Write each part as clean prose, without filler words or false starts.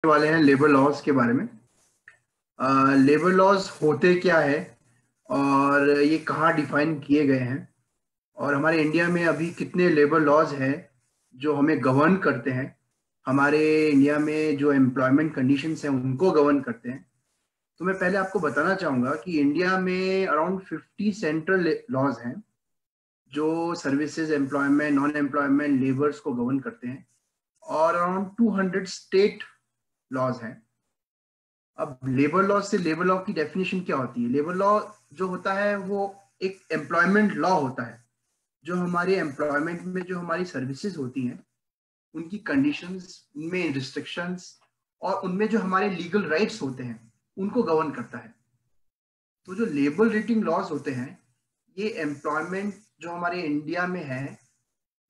वाले हैं labour laws के बारे में। लेबर लॉज होते क्या है और ये कहाँ डिफाइन किए गए हैं और हमारे इंडिया में अभी कितने लेबर लॉज हैं जो हमें गवर्न करते हैं। हमारे इंडिया में जो एम्प्लॉयमेंट कंडीशंस हैं उनको गवर्न करते हैं। तो मैं पहले आपको बताना चाहूँगा कि इंडिया में अराउंड 50 सेंट्रल लॉज हैं जो services, employment, non employment, labours को गवर्न करते हैं और अराउंड 200 स्टेट लॉज हैं। अब लेबर लॉ से लेबर लॉ की डेफिनेशन क्या होती है? लेबर लॉ जो होता है वो एक एम्प्लॉयमेंट लॉ होता है जो हमारे एम्प्लॉयमेंट में जो हमारी सर्विसेज होती हैं उनकी कंडीशंस, उनमें रिस्ट्रिक्शंस और उनमें जो हमारे लीगल राइट्स होते हैं उनको गवर्न करता है। तो जो लेबर रेटिंग लॉज होते हैं ये एम्प्लॉयमेंट जो हमारे इंडिया में है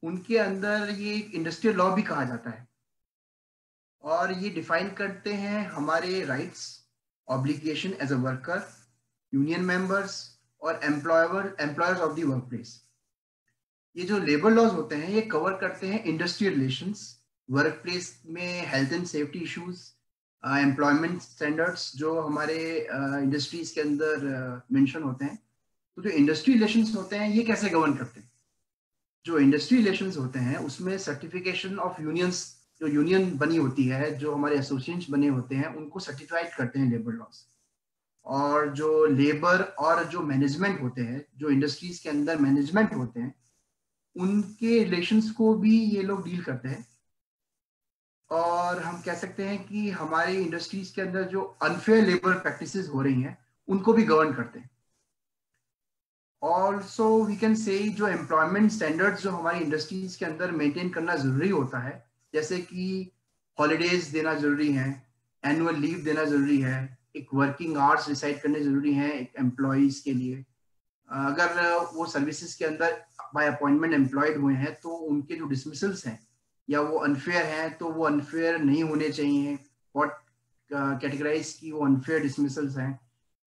उनके अंदर ये एक इंडस्ट्रियल लॉ भी कहा जाता है और ये डिफाइन करते हैं हमारे rights, obligation as a worker, union members और employers of the work place. ये जो लेबर लॉज होते हैं ये कवर करते हैं इंडस्ट्रियल रिलेशंस, वर्क प्लेस में health and safety issues, employment standards जो हमारे इंडस्ट्रीज के अंदर मेंशन होते हैं। तो जो इंडस्ट्री रिलेशंस होते हैं ये कैसे गवर्न करते हैं? जो इंडस्ट्री रिलेशंस होते हैं उसमें सर्टिफिकेशन ऑफ यूनियंस, जो यूनियन बनी होती है, जो हमारे एसोसिएशन बने होते हैं उनको सर्टिफाइड करते हैं लेबर लॉज। और जो लेबर और जो मैनेजमेंट होते हैं, जो इंडस्ट्रीज के अंदर मैनेजमेंट होते हैं उनके रिलेशंस को भी ये लोग डील करते हैं। और हम कह सकते हैं कि हमारी इंडस्ट्रीज के अंदर जो अनफेयर लेबर प्रैक्टिसेस हो रही हैं उनको भी गवर्न करते हैं। ऑल्सो वी कैन से जो एम्प्लॉयमेंट स्टैंडर्ड्स जो हमारी इंडस्ट्रीज के अंदर मेंटेन करना जरूरी होता है, जैसे कि हॉलीडेज देना जरूरी है, एनुअल लीव देना जरूरी है, एक वर्किंग आवर्स डिसाइड करने जरूरी है एक एम्प्लॉयज के लिए। अगर वो सर्विसेज के अंदर बाय अपॉइंटमेंट एम्प्लॉयड हुए हैं तो उनके जो डिसमिसल्स हैं या वो अनफेयर हैं तो वो अनफेयर नहीं होने चाहिए। व्हाट कैटेगराइज की वो अनफेयर डिसमिसल्स हैं,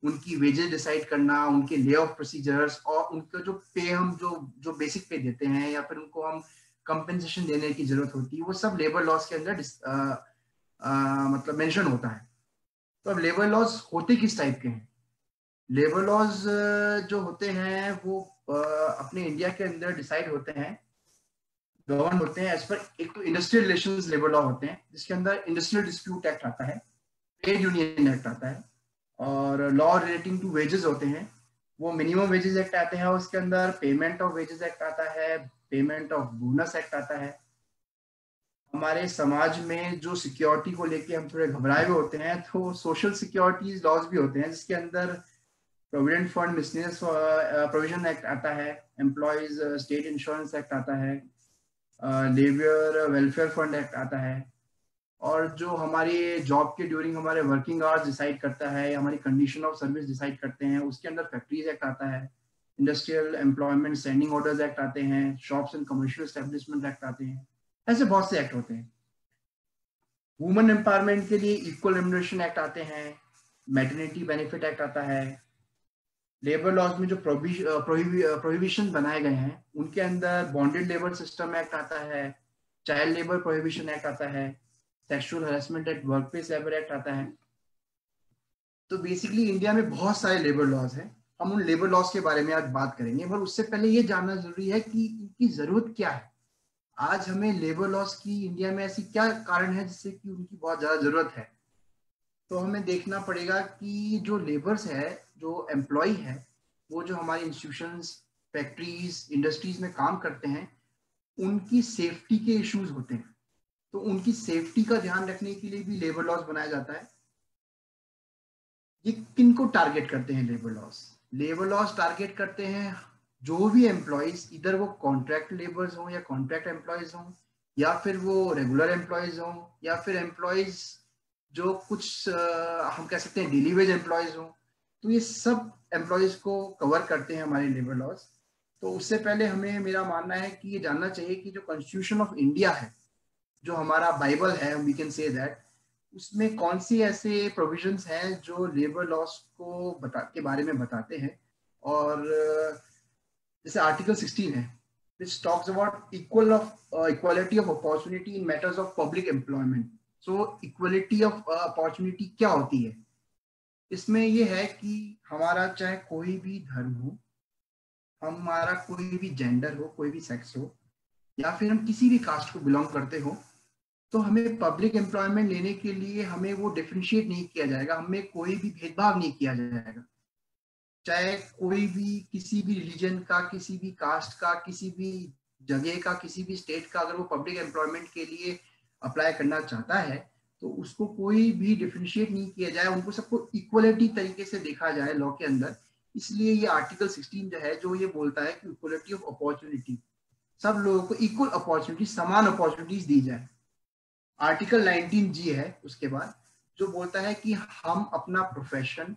उनकी वेजेस डिसाइड करना, उनके ले ऑफ प्रोसीजर्स और उनका जो पे हम जो जो बेसिक पे देते हैं या फिर उनको हम कंपेंसेशन देने की जरूरत होती है, वो सब लेबर लॉज के अंदर मतलब मेंशन होता है। तो अब लेबर लॉज होते किस टाइप के हैं? लेबर लॉज जो होते हैं वो अपने इंडिया के अंदर डिसाइड होते हैं, गवर्न होते हैं एज पर, एक तो इंडस्ट्रियल रिलेशंस लेबर लॉ होते हैं जिसके अंदर इंडस्ट्रियल डिस्प्यूट एक्ट आता है, ट्रेड यूनियन एक्ट आता है और लॉ रिलेटिंग टू वेजेस होते हैं। वो मिनिमम वेजेस एक्ट आते हैं और उसके अंदर पेमेंट ऑफ वेजेस एक्ट आता है, पेमेंट ऑफ बोनस एक्ट आता है। हमारे समाज में जो सिक्योरिटी को लेके हम थोड़े घबराए हुए होते हैं तो सोशल सिक्योरिटीज लॉज भी होते हैं जिसके अंदर provident fund miscellaneous provision act आता है, एम्प्लॉयज स्टेट इंश्योरेंस एक्ट आता है, लेबर वेलफेयर फंड एक्ट आता है। और जो हमारी जॉब के ड्यूरिंग हमारे वर्किंग आवर्स डिसाइड करता है, हमारी कंडीशन ऑफ सर्विस डिसाइड करते हैं, उसके अंदर फैक्ट्रीज एक्ट आता है, industrial employment standing orders act आते हैं, shops and commercial establishment act आते हैं। ऐसे बहुत से एक्ट होते हैं। वुमेन एम्पावरमेंट के लिए इक्वल रेम्युनरेशन एक्ट आते हैं, मैटरनिटी बेनिफिट एक्ट आता है। लेबर लॉज में जो प्रोहिबिशन बनाए गए हैं उनके अंदर बॉन्डेड लेबर सिस्टम एक्ट आता है, चाइल्ड लेबर प्रोहिबिशन एक्ट आता है, sexual harassment at work place labour act आता है। तो बेसिकली इंडिया में बहुत सारे लेबर लॉज हैं। हम उन लेबर लॉज के बारे में आज बात करेंगे, पर उससे पहले ये जानना जरूरी है कि इनकी जरूरत क्या है। आज हमें लेबर लॉज की इंडिया में ऐसी क्या कारण है जिससे कि उनकी बहुत ज्यादा जरूरत है? तो हमें देखना पड़ेगा कि जो लेबर्स है, जो एम्प्लॉय है, वो जो हमारे इंस्टीट्यूशंस, फैक्ट्रीज, इंडस्ट्रीज में काम करते हैं उनकी सेफ्टी के इश्यूज होते हैं। तो उनकी सेफ्टी का ध्यान रखने के लिए भी लेबर लॉज बनाया जाता है। ये किनको टारगेट करते हैं labour laws? Labour laws target करते हैं जो भी एम्प्लॉयज, इधर वो कॉन्ट्रैक्ट लेबर्स हों या कॉन्ट्रैक्ट एम्प्लॉयज हों या फिर वो रेगुलर एम्प्लॉयज हों या फिर एम्प्लॉयज जो कुछ हम कह सकते हैं डेली वेज एम्प्लॉयज हों। तो ये सब एम्प्लॉयज को कवर करते हैं हमारे लेबर लॉज। तो उससे पहले हमें, मेरा मानना है कि ये जानना चाहिए कि जो कॉन्स्टिट्यूशन ऑफ इंडिया है, जो हमारा बाइबल है, वी कैन से दैट, उसमें कौन सी ऐसे प्रोविजंस हैं जो लेबर लॉस को के बारे में बताते हैं। और जैसे आर्टिकल 16 है which talks about equality of opportunity in matters of public employment. So equality of opportunity क्या होती है? इसमें ये है कि हमारा चाहे कोई भी धर्म हो, हमारा कोई भी जेंडर हो, कोई भी सेक्स हो, या फिर हम किसी भी कास्ट को बिलोंग करते हो, तो हमें पब्लिक एम्प्लॉयमेंट लेने के लिए हमें वो डिफरेंशिएट नहीं किया जाएगा, हमें कोई भी भेदभाव नहीं किया जाएगा। चाहे कोई भी किसी भी रिलीजन का, किसी भी कास्ट का, किसी भी जगह का, किसी भी स्टेट का अगर वो पब्लिक एम्प्लॉयमेंट के लिए अप्लाई करना चाहता है तो उसको कोई भी डिफरेंशिएट नहीं किया जाए, उनको सबको इक्वलिटी तरीके से देखा जाए लॉ के अंदर। इसलिए ये आर्टिकल 16 जो है, जो ये बोलता है कि इक्वलिटी ऑफ अपॉर्चुनिटी, सब लोगों को इक्वल अपॉर्चुनिटी, समान अपॉर्चुनिटीज दी जाए। आर्टिकल 19 जी है उसके बाद, जो बोलता है कि हम अपना प्रोफेशन,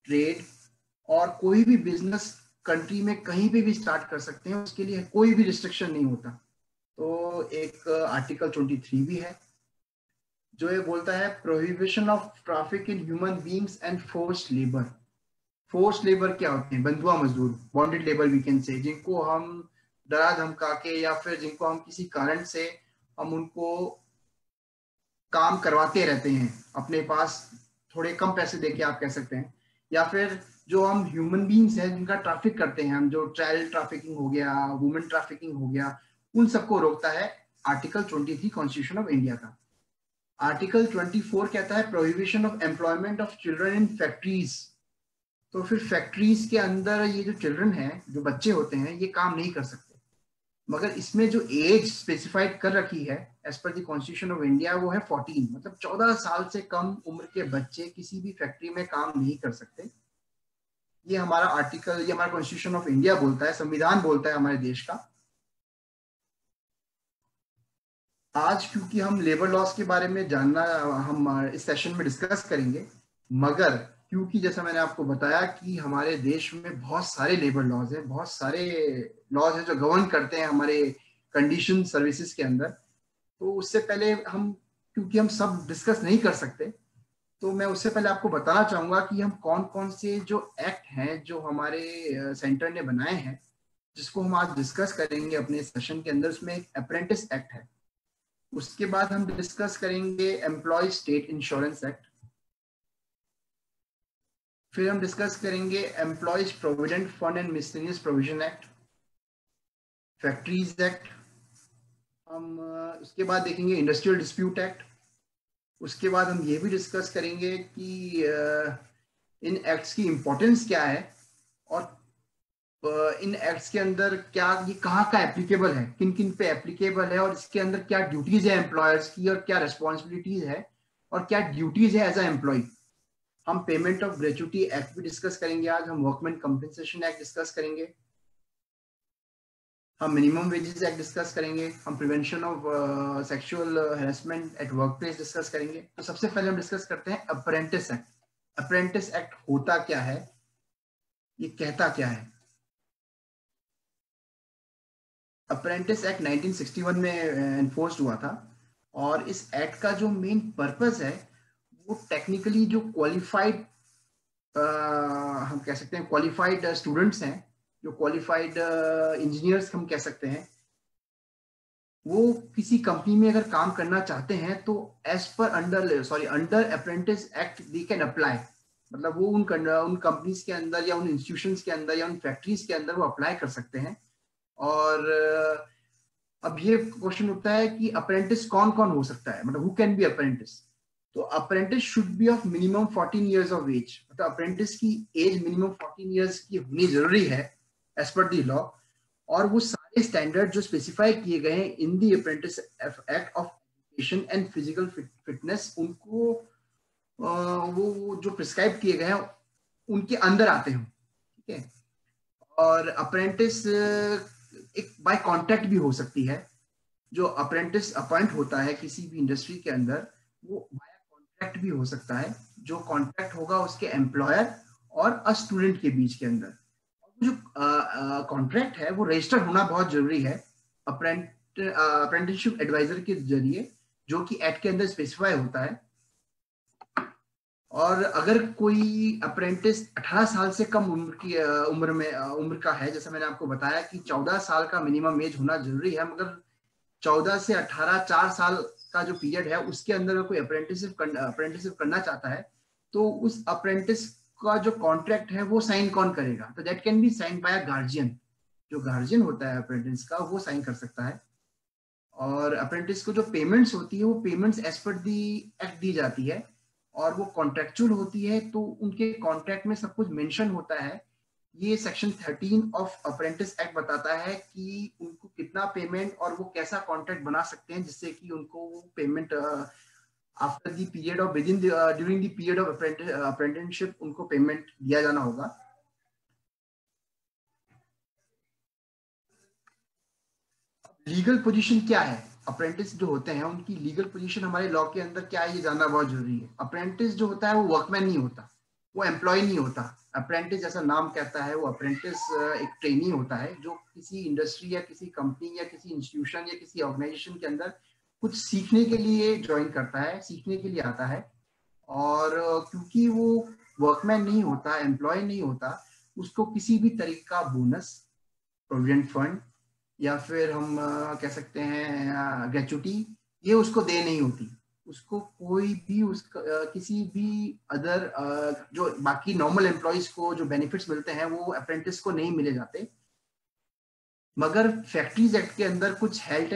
ट्रेड और कोई भी बिजनेस कंट्री में कहीं पे भी स्टार्ट कर सकते हैं, उसके लिए कोई भी रिस्ट्रिक्शन नहीं होता। तो एक आर्टिकल 23 भी है जो ये बोलता है prohibition of traffic in human beings and forced labour. Forced labour क्या होते हैं? बंधुआ मजदूर, बॉन्डेड लेबर वी कैन से, जिनको हम डरा धमका के या फिर जिनको हम किसी कारण से हम उनको काम करवाते रहते हैं अपने पास, थोड़े कम पैसे देके आप कह सकते हैं। या फिर जो हम ह्यूमन बीइंग्स हैं जिनका ट्रैफिक करते हैं हम, जो चाइल्ड ट्रैफिकिंग हो गया, वुमेन ट्रैफिकिंग हो गया, उन सबको रोकता है आर्टिकल 23 कॉन्स्टिट्यूशन ऑफ इंडिया का। आर्टिकल 24 कहता है prohibition of employment of children in factories. तो फिर फैक्ट्रीज के अंदर ये जो चिल्ड्रन है, जो बच्चे होते हैं, ये काम नहीं कर सकते। मगर इसमें जो एज स्पेसिफाइड कर रखी है as per the constitution of India, वो है 14, मतलब 14 साल से कम उम्र के बच्चे किसी भी फैक्ट्री में काम नहीं कर सकते। ये हमारा आर्टिकल, ये हमारा कॉन्स्टिट्यूशन ऑफ इंडिया बोलता है, संविधान बोलता है हमारे देश का। आज क्योंकि हम लेबर लॉस के बारे में जानना हम इस सेशन में डिस्कस करेंगे, मगर क्योंकि जैसा मैंने आपको बताया कि हमारे देश में बहुत सारे लेबर लॉज हैं, बहुत सारे लॉज हैं जो गवर्न करते हैं हमारे कंडीशन सर्विसेज के अंदर, तो उससे पहले हम, क्योंकि हम सब डिस्कस नहीं कर सकते, तो मैं उससे पहले आपको बताना चाहूंगा कि हम कौन कौन से जो एक्ट हैं जो हमारे सेंटर ने बनाए हैं, जिसको हम आज डिस्कस करेंगे अपने सेशन के अंदर। उसमें एक अप्रेंटिस एक्ट है, उसके बाद हम डिस्कस करेंगे एम्प्लॉय स्टेट इंश्योरेंस एक्ट, फिर हम डिस्कस करेंगे employees provident fund and miscellaneous provision act, factories act, हम उसके बाद देखेंगे इंडस्ट्रियल डिस्प्यूट एक्ट। उसके बाद हम ये भी डिस्कस करेंगे कि इन एक्ट्स की इंपॉर्टेंस क्या है, और इन एक्ट्स के अंदर क्या, ये कहाँ का एप्लीकेबल है, किन किन पे एप्लीकेबल है, और इसके अंदर क्या ड्यूटीज है एम्प्लॉयर्स की, और क्या रिस्पॉन्सिबिलिटीज है, और क्या ड्यूटीज है एज अ एम्प्लॉय। हम पेमेंट ऑफ ग्रेचुटी एक्ट भी डिस्कस करेंगे आज, हम वर्कमैन कंपनसेशन एक्ट डिस्कस करेंगे, हम मिनिमम वेजेस एक्ट डिस्कस करेंगे, हम prevention of sexual harassment at work place discuss करेंगे। तो सबसे पहले हम डिस्कस करते हैं अप्रेंटिस एक्ट। अप्रेंटिस एक्ट होता क्या है, ये कहता क्या है? अप्रेंटिस एक्ट 1961 में एनफोर्स्ड हुआ था, और इस एक्ट का जो मेन पर्पस है वो टेक्निकली जो क्वालिफाइड, हम कह सकते हैं क्वालिफाइड स्टूडेंट्स हैं, जो क्वालिफाइड इंजीनियर्स हम कह सकते हैं, वो किसी कंपनी में अगर काम करना चाहते हैं तो as per under apprentice act they can apply. मतलब वो उन कंपनीज के अंदर या उन इंस्टीट्यूशंस के अंदर या उन फैक्ट्रीज के अंदर वो अप्लाई कर सकते हैं। और अब ये क्वेश्चन उठता है कि अप्रेंटिस कौन कौन हो सकता है, मतलब हु कैन बी अप्रेंटिस। तो apprentice should be of minimum 14 years of age, मतलब अप्रेंटिस की एज मिनिमम 14 इयर्स की होनी जरूरी है एज पर दी लॉ। और वो सारे स्टैंडर्ड जो स्पेसिफाई किए गए हैं in the apprentice act of education and physical fitness, उनको वो जो प्रिस्क्राइब किए गए हैं उनके अंदर आते हैं। ठीक है। और अप्रेंटिस एक बाय कॉन्ट्रैक्ट भी हो सकती है। जो अप्रेंटिस अपॉइंट होता है किसी भी इंडस्ट्री के अंदर, वो बाय कॉन्ट्रैक्ट भी हो सकता है। जो कॉन्ट्रैक्ट होगा उसके एम्प्लॉयर और अ स्टूडेंट के बीच के अंदर। जो कॉन्ट्रैक्ट है वो रजिस्टर होना बहुत जरूरी है अप्रेंटिसशिप एडवाइजर के जरिए, जो कि एक्ट के अंदर स्पेसिफाई होता है। और अगर कोई अप्रेंटिस 18 साल से कम उम्र का है, जैसे मैंने आपको बताया कि 14 साल का मिनिमम एज होना जरूरी है, मगर 14 से 18, 4 साल का जो पीरियड है उसके अंदर कोई अप्रेंटिसशिप करना चाहता है, तो उस अप्रेंटिस का जो कॉन्ट्रैक्ट है वो साइन कौन करेगा? तो that can be sign by a guardian. जो गार्जियन होता है अप्रेंटिस का, वो साइन कर सकता है। और अप्रेंटिस को जो पेमेंट्स होती है, वो payments as per the act दी जाती है, और वो कॉन्ट्रेक्चुअल होती है, तो उनके कॉन्ट्रैक्ट में सब कुछ मेंशन होता है। ये सेक्शन 13 ऑफ अप्रेंटिस एक्ट बताता है कि उनको कितना पेमेंट और वो कैसा कॉन्ट्रैक्ट बना सकते हैं जिससे कि उनको payment after the period of with in during the period of apprenticeship उनको पेमेंट दिया जाना होगा। लीगल पोजीशन क्या है? अप्रेंटिस जो होते हैं उनकी लीगल पोजीशन हमारे लॉ के अंदर क्या है, ये जानना बहुत जरूरी है। अप्रेंटिस जो होता है वो वर्कमैन नहीं होता, वो एम्प्लॉय नहीं होता। अप्रेंटिस जैसा नाम कहता है, वो अप्रेंटिस एक ट्रेनी होता है जो किसी इंडस्ट्री या किसी कंपनी या किसी इंस्टीट्यूशन या किसी ऑर्गेनाइजेशन के अंदर कुछ सीखने के लिए ज्वाइन करता है, सीखने के लिए आता है। और क्योंकि वो वर्कमैन नहीं होता, एम्प्लॉय नहीं होता, उसको किसी भी तरीके का बोनस, प्रोविडेंट फंड, या फिर हम कह सकते हैं ग्रेचुटी, ये उसको दे नहीं होती। उसको कोई भी उसका किसी भी अदर जो बाकी नॉर्मल एम्प्लॉयज को जो बेनिफिट्स मिलते हैं वो अप्रेंटिस को नहीं मिले जाते। मगर फैक्ट्रीज एक्ट के अंदर कुछ हेल्थ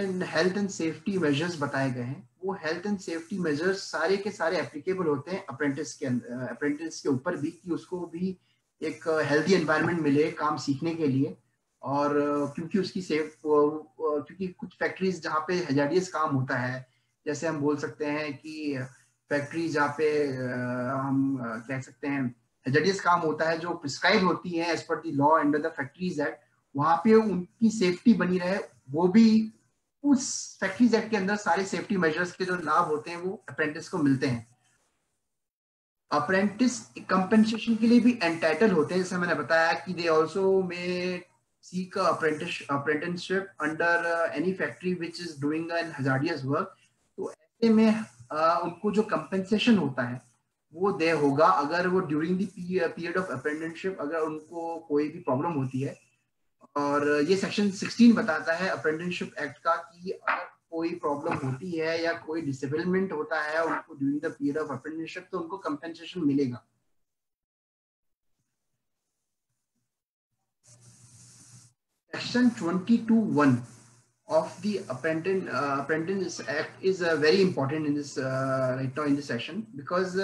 एंड सेफ्टी मेजर्स बताए गए हैं। वो हेल्थ एंड सेफ्टी मेजर्स सारे के सारे एप्लीकेबल होते हैं अप्रेंटिस के ऊपर भी, कि उसको भी एक हेल्दी एनवायरनमेंट मिले काम सीखने के लिए। और क्योंकि उसकी क्योंकि कुछ फैक्ट्रीज जहाँ पे हैजार्डियस काम होता है, जैसे हम बोल सकते हैं कि फैक्ट्री जहाँ पे हम कह सकते हैं हैजार्डियस काम होता है, जो प्रिस्क्राइब होती है as per the law under the factories act, वहां पे उनकी सेफ्टी बनी रहे, वो भी उस फैक्ट्रीज एक्ट के अंदर सारे सेफ्टी मेजर्स के जो लाभ होते हैं वो अप्रेंटिस को मिलते हैं। अप्रेंटिस कंपेंसेशन के लिए भी एंटाइटल होते हैं, जैसे मैंने बताया कि दे आल्सो में seek apprenticeship under any factory which is doing an hazardous work। तो ऐसे में उनको जो कंपेंसेशन होता है वो दे होगा अगर वो during the period of apprenticeship अगर उनको कोई भी प्रॉब्लम होती है। और ये सेक्शन 16 बताता है अप्रेंटिसशिप एक्ट का कि अगर कोई प्रॉब्लम होती है या कोई डिसेबलमेंट होता है उनको during the period of apprenticeship, तो उनको कंपेंसेशन मिलेगा। Section 22(1) of the Apprentice Act is very important in this right now in this section, because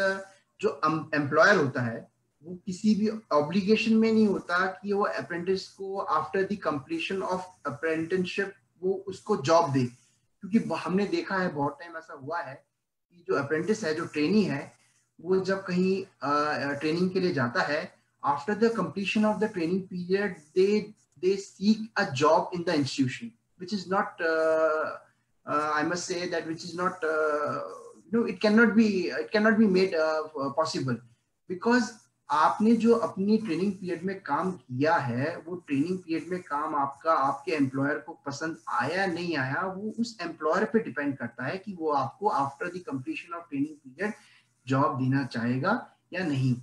जो एम्प्लॉयर होता है वो किसी भी ऑब्लिगेशन में नहीं होता कि वो अप्रेंटिस को after the completion of apprenticeship वो उसको जॉब दे। क्योंकि हमने देखा है बहुत टाइम ऐसा हुआ है कि जो अप्रेंटिस है, जो ट्रेनी है, वो जब कहीं ट्रेनिंग के लिए जाता है, after the completion of the training period they seek a job in the institution, which is not I must say that which is not it cannot be made possible, because आपने जो अपनी training period में काम किया है वो training period में काम आपका आपके एम्प्लॉयर को पसंद आया नहीं आया, वो उस एम्प्लॉयर पे डिपेंड करता है कि वो आपको after the completion of training period job देना चाहेगा या नहीं।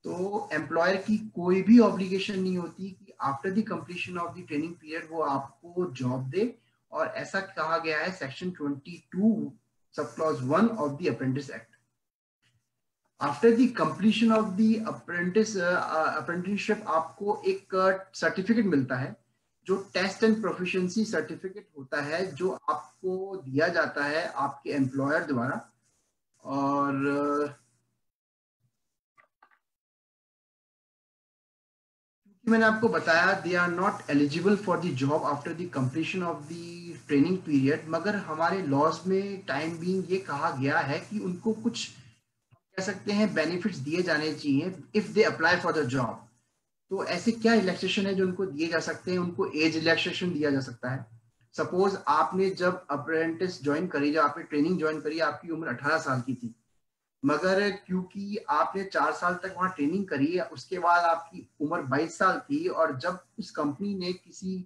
तो एम्प्लॉयर की कोई भी ऑब्लिगेशन नहीं होती कि after the completion of the training period वो आपको जॉब दे, और ऐसा कहा गया है section 22 sub clause 1 of the apprentice act. After the completion of the apprenticeship आपको एक सर्टिफिकेट मिलता है, जो टेस्ट एंड प्रोफिशिएंसी सर्टिफिकेट होता है, जो आपको दिया जाता है आपके एम्प्लॉयर द्वारा। और मैंने आपको बताया they are not eligible for the job after the completion of the training period, मगर हमारे लॉज में टाइम बीइंग ये कहा गया है कि उनको कुछ कह सकते हैं बेनिफिट्स दिए जाने चाहिए if they apply for the job. तो ऐसे क्या रिलैक्सेशन है जो उनको दिए जा सकते हैं? उनको एज रिलैक्सेशन दिया जा सकता है। सपोज आपने जब अप्रेंटिस ज्वाइन करी, जब आपने ट्रेनिंग ज्वाइन करी, आपकी उम्र 18 साल की थी, मगर क्योंकि आपने 4 साल तक वहां ट्रेनिंग करी है, उसके बाद आपकी उम्र 22 साल थी, और जब उस कंपनी ने किसी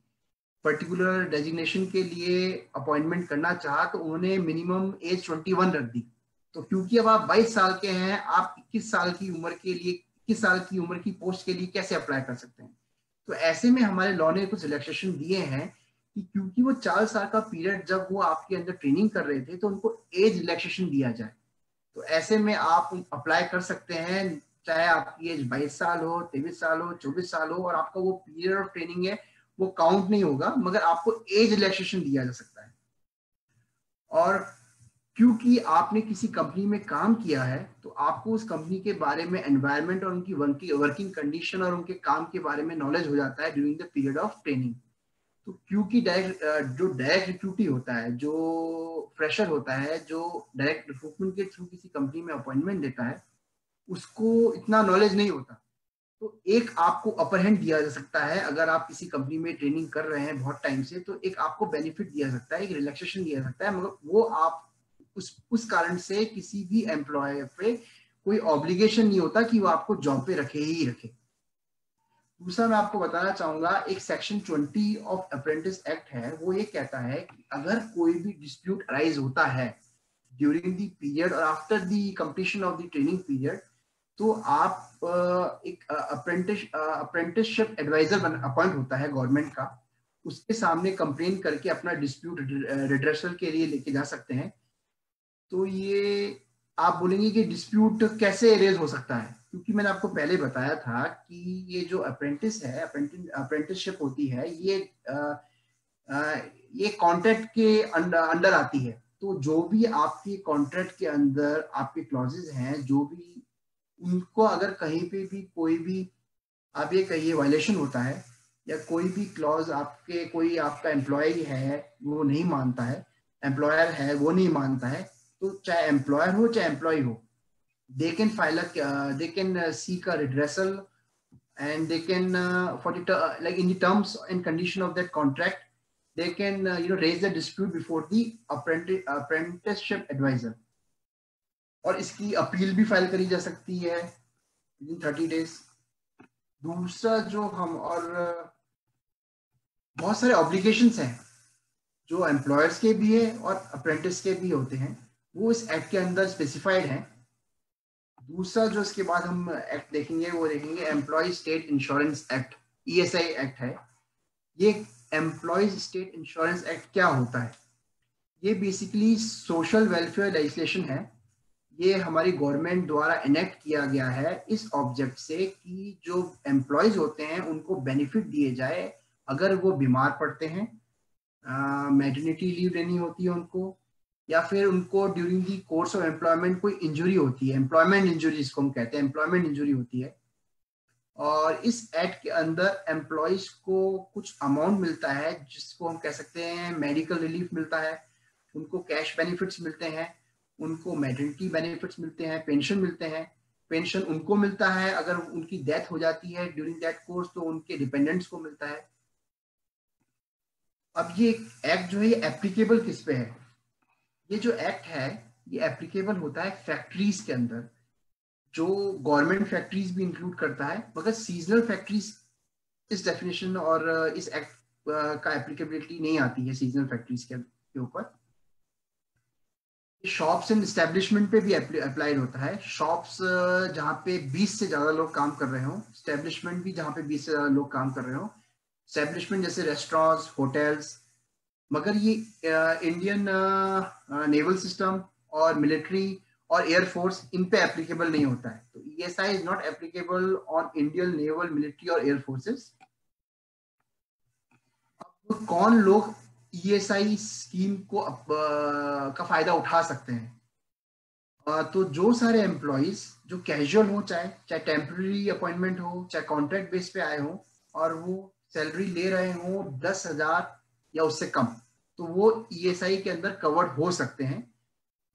पर्टिकुलर डेजिग्नेशन के लिए अपॉइंटमेंट करना चाहा तो उन्होंने मिनिमम एज 21 रख दी। तो क्योंकि अब आप 22 साल के हैं, आप 21 साल की उम्र के लिए 21 साल की उम्र की पोस्ट के लिए कैसे अप्लाई कर सकते हैं? तो ऐसे में हमारे लॉ ने कुछ रिलैक्सेशन दिए हैं कि क्योंकि वो 4 साल का पीरियड जब वो आपके अंदर ट्रेनिंग कर रहे थे तो उनको एज रिलैक्सेशन दिया जाए। तो ऐसे में आप अप्लाई कर सकते हैं, चाहे आपकी एज 22 साल हो, 23 साल हो, 24 साल हो, और आपका वो पीरियड ऑफ ट्रेनिंग है वो काउंट नहीं होगा, मगर आपको एज रिलैक्सेशन दिया जा सकता है। और क्योंकि आपने किसी कंपनी में काम किया है तो आपको उस कंपनी के बारे में, एनवायरनमेंट और उनकी वर्किंग कंडीशन और उनके काम के बारे में नॉलेज हो जाता है during the period of training. तो क्योंकि जो डायरेक्ट रिक्रूटी होता है, जो फ्रेशर होता है, जो डायरेक्ट रिक्रूटमेंट के थ्रू किसी कंपनी में अपॉइंटमेंट देता है, उसको इतना नॉलेज नहीं होता। तो एक आपको अपर हैंड दिया जा सकता है, अगर आप किसी कंपनी में ट्रेनिंग कर रहे हैं बहुत टाइम से, तो एक आपको बेनिफिट दिया जा सकता है, एक रिलैक्सेशन दिया जा सकता है, मगर वो आप उस कारण से किसी भी एम्प्लॉयर पे कोई ऑब्लिगेशन नहीं होता कि वो आपको जॉब पे रखे ही रखे। दूसरा मैं आपको बताना चाहूंगा, एक सेक्शन 20 ऑफ अप्रेंटिस एक्ट है, वो ये कहता है कि अगर कोई भी डिस्प्यूट अराइज होता है ड्यूरिंग द पीरियड और after the completion of the training period, तो आप एक अप्रेंटिसशिप एडवाइजर अपॉइंट होता है गवर्नमेंट का, उसके सामने कंप्लेन करके अपना डिस्प्यूट रिड्रेसल के लिए लेके जा सकते हैं। तो ये आप बोलेंगे कि डिस्प्यूट कैसे रेज हो सकता है, क्योंकि मैंने आपको पहले बताया था कि ये जो अप्रेंटिस है, अप्रेंटिसशिप होती है, ये कॉन्ट्रैक्ट के अंडर आती है। तो जो भी आपके कॉन्ट्रैक्ट के अंदर आपके क्लॉजेज हैं, जो भी उनको अगर कहीं पे भी कोई भी आप ये कहिए वायलेशन होता है, या कोई भी क्लॉज आपके, कोई आपका एम्प्लॉय है वो नहीं मानता है, एम्प्लॉयर है वो नहीं मानता है, तो चाहे एम्प्लॉयर हो चाहे एम्प्लॉय हो, they can file a they can seek a redressal, and they can for the like in the terms and condition of that contract, they can raise the dispute before the apprenticeship advisor, और इसकी appeal भी file करी जा सकती है with in 30 days। दूसरा जो हम और बहुत सारे ऑब्लिगेशंस हैं जो एम्प्लॉयर्स के भी है और अप्रेंटिस के भी होते हैं, वो इस एक्ट के अंदर स्पेसिफाइड है। दूसरा जो इसके बाद हम एक्ट देखेंगे वो देखेंगे employ state insurance act, ESI act है। ये एम्प्लॉय स्टेट इंश्योरेंस एक्ट क्या होता है? ये बेसिकली सोशल वेलफेयर लेजिस्लेशन है। ये हमारी गवर्नमेंट द्वारा इनेक्ट किया गया है इस ऑब्जेक्ट से कि जो एम्प्लॉयज होते हैं उनको बेनिफिट दिए जाए अगर वो बीमार पड़ते हैं, मैटरनिटी लीव लेनी होती है उनको, या फिर उनको during the course of employment कोई इंजरी होती है, एम्प्लॉयमेंट इंजरी जिसको हम कहते हैं, एम्प्लॉयमेंट इंजरी होती है। और इस एक्ट के अंदर एम्प्लॉयज को कुछ अमाउंट मिलता है जिसको हम कह सकते हैं मेडिकल रिलीफ मिलता है, उनको कैश बेनिफिट्स मिलते हैं, उनको मैटरनिटी बेनिफिट्स मिलते हैं, पेंशन मिलते हैं। पेंशन उनको मिलता है अगर उनकी डेथ हो जाती है ड्यूरिंग दैट कोर्स, तो उनके डिपेंडेंट्स को मिलता है। अब ये एक्ट जो है ये एप्लीकेबल किस पे है? ये जो एक्ट है ये एप्लीकेबल होता है फैक्ट्रीज के अंदर, जो गवर्नमेंट फैक्ट्रीज भी इंक्लूड करता है, मगर सीजनल फैक्ट्रीज इस डेफिनेशन और इस एक्ट का एप्लीकेबिलिटी नहीं आती है सीजनल फैक्ट्रीज के ऊपर। शॉप्स एंड एस्टेब्लिशमेंट पे भी अप्लाइड होता है। शॉप्स जहाँ पे 20 से ज्यादा लोग काम कर रहे हो, एस्टेब्लिशमेंट भी जहाँ पे 20 से ज्यादा लोग काम कर रहे हो, एस्टेब्लिशमेंट जैसे रेस्टोरेंट्स, होटल्स। मगर ये इंडियन नेवल सिस्टम और मिलिट्री और एयरफोर्स इन पे एप्लीकेबल नहीं होता है। तो ESI is not applicable on Indian naval, military और एयर फोर्सेस। अब कौन लोग ESI स्कीम को का फायदा उठा सकते हैं? तो जो सारे एम्प्लॉयज जो कैजुअल हो, चाहे टेम्पररी अपॉइंटमेंट हो, चाहे कॉन्ट्रैक्ट बेस पे आए हो, और वो सैलरी ले रहे हो 10,000 या उससे कम, तो वो ESI के अंदर कवर्ड हो सकते हैं।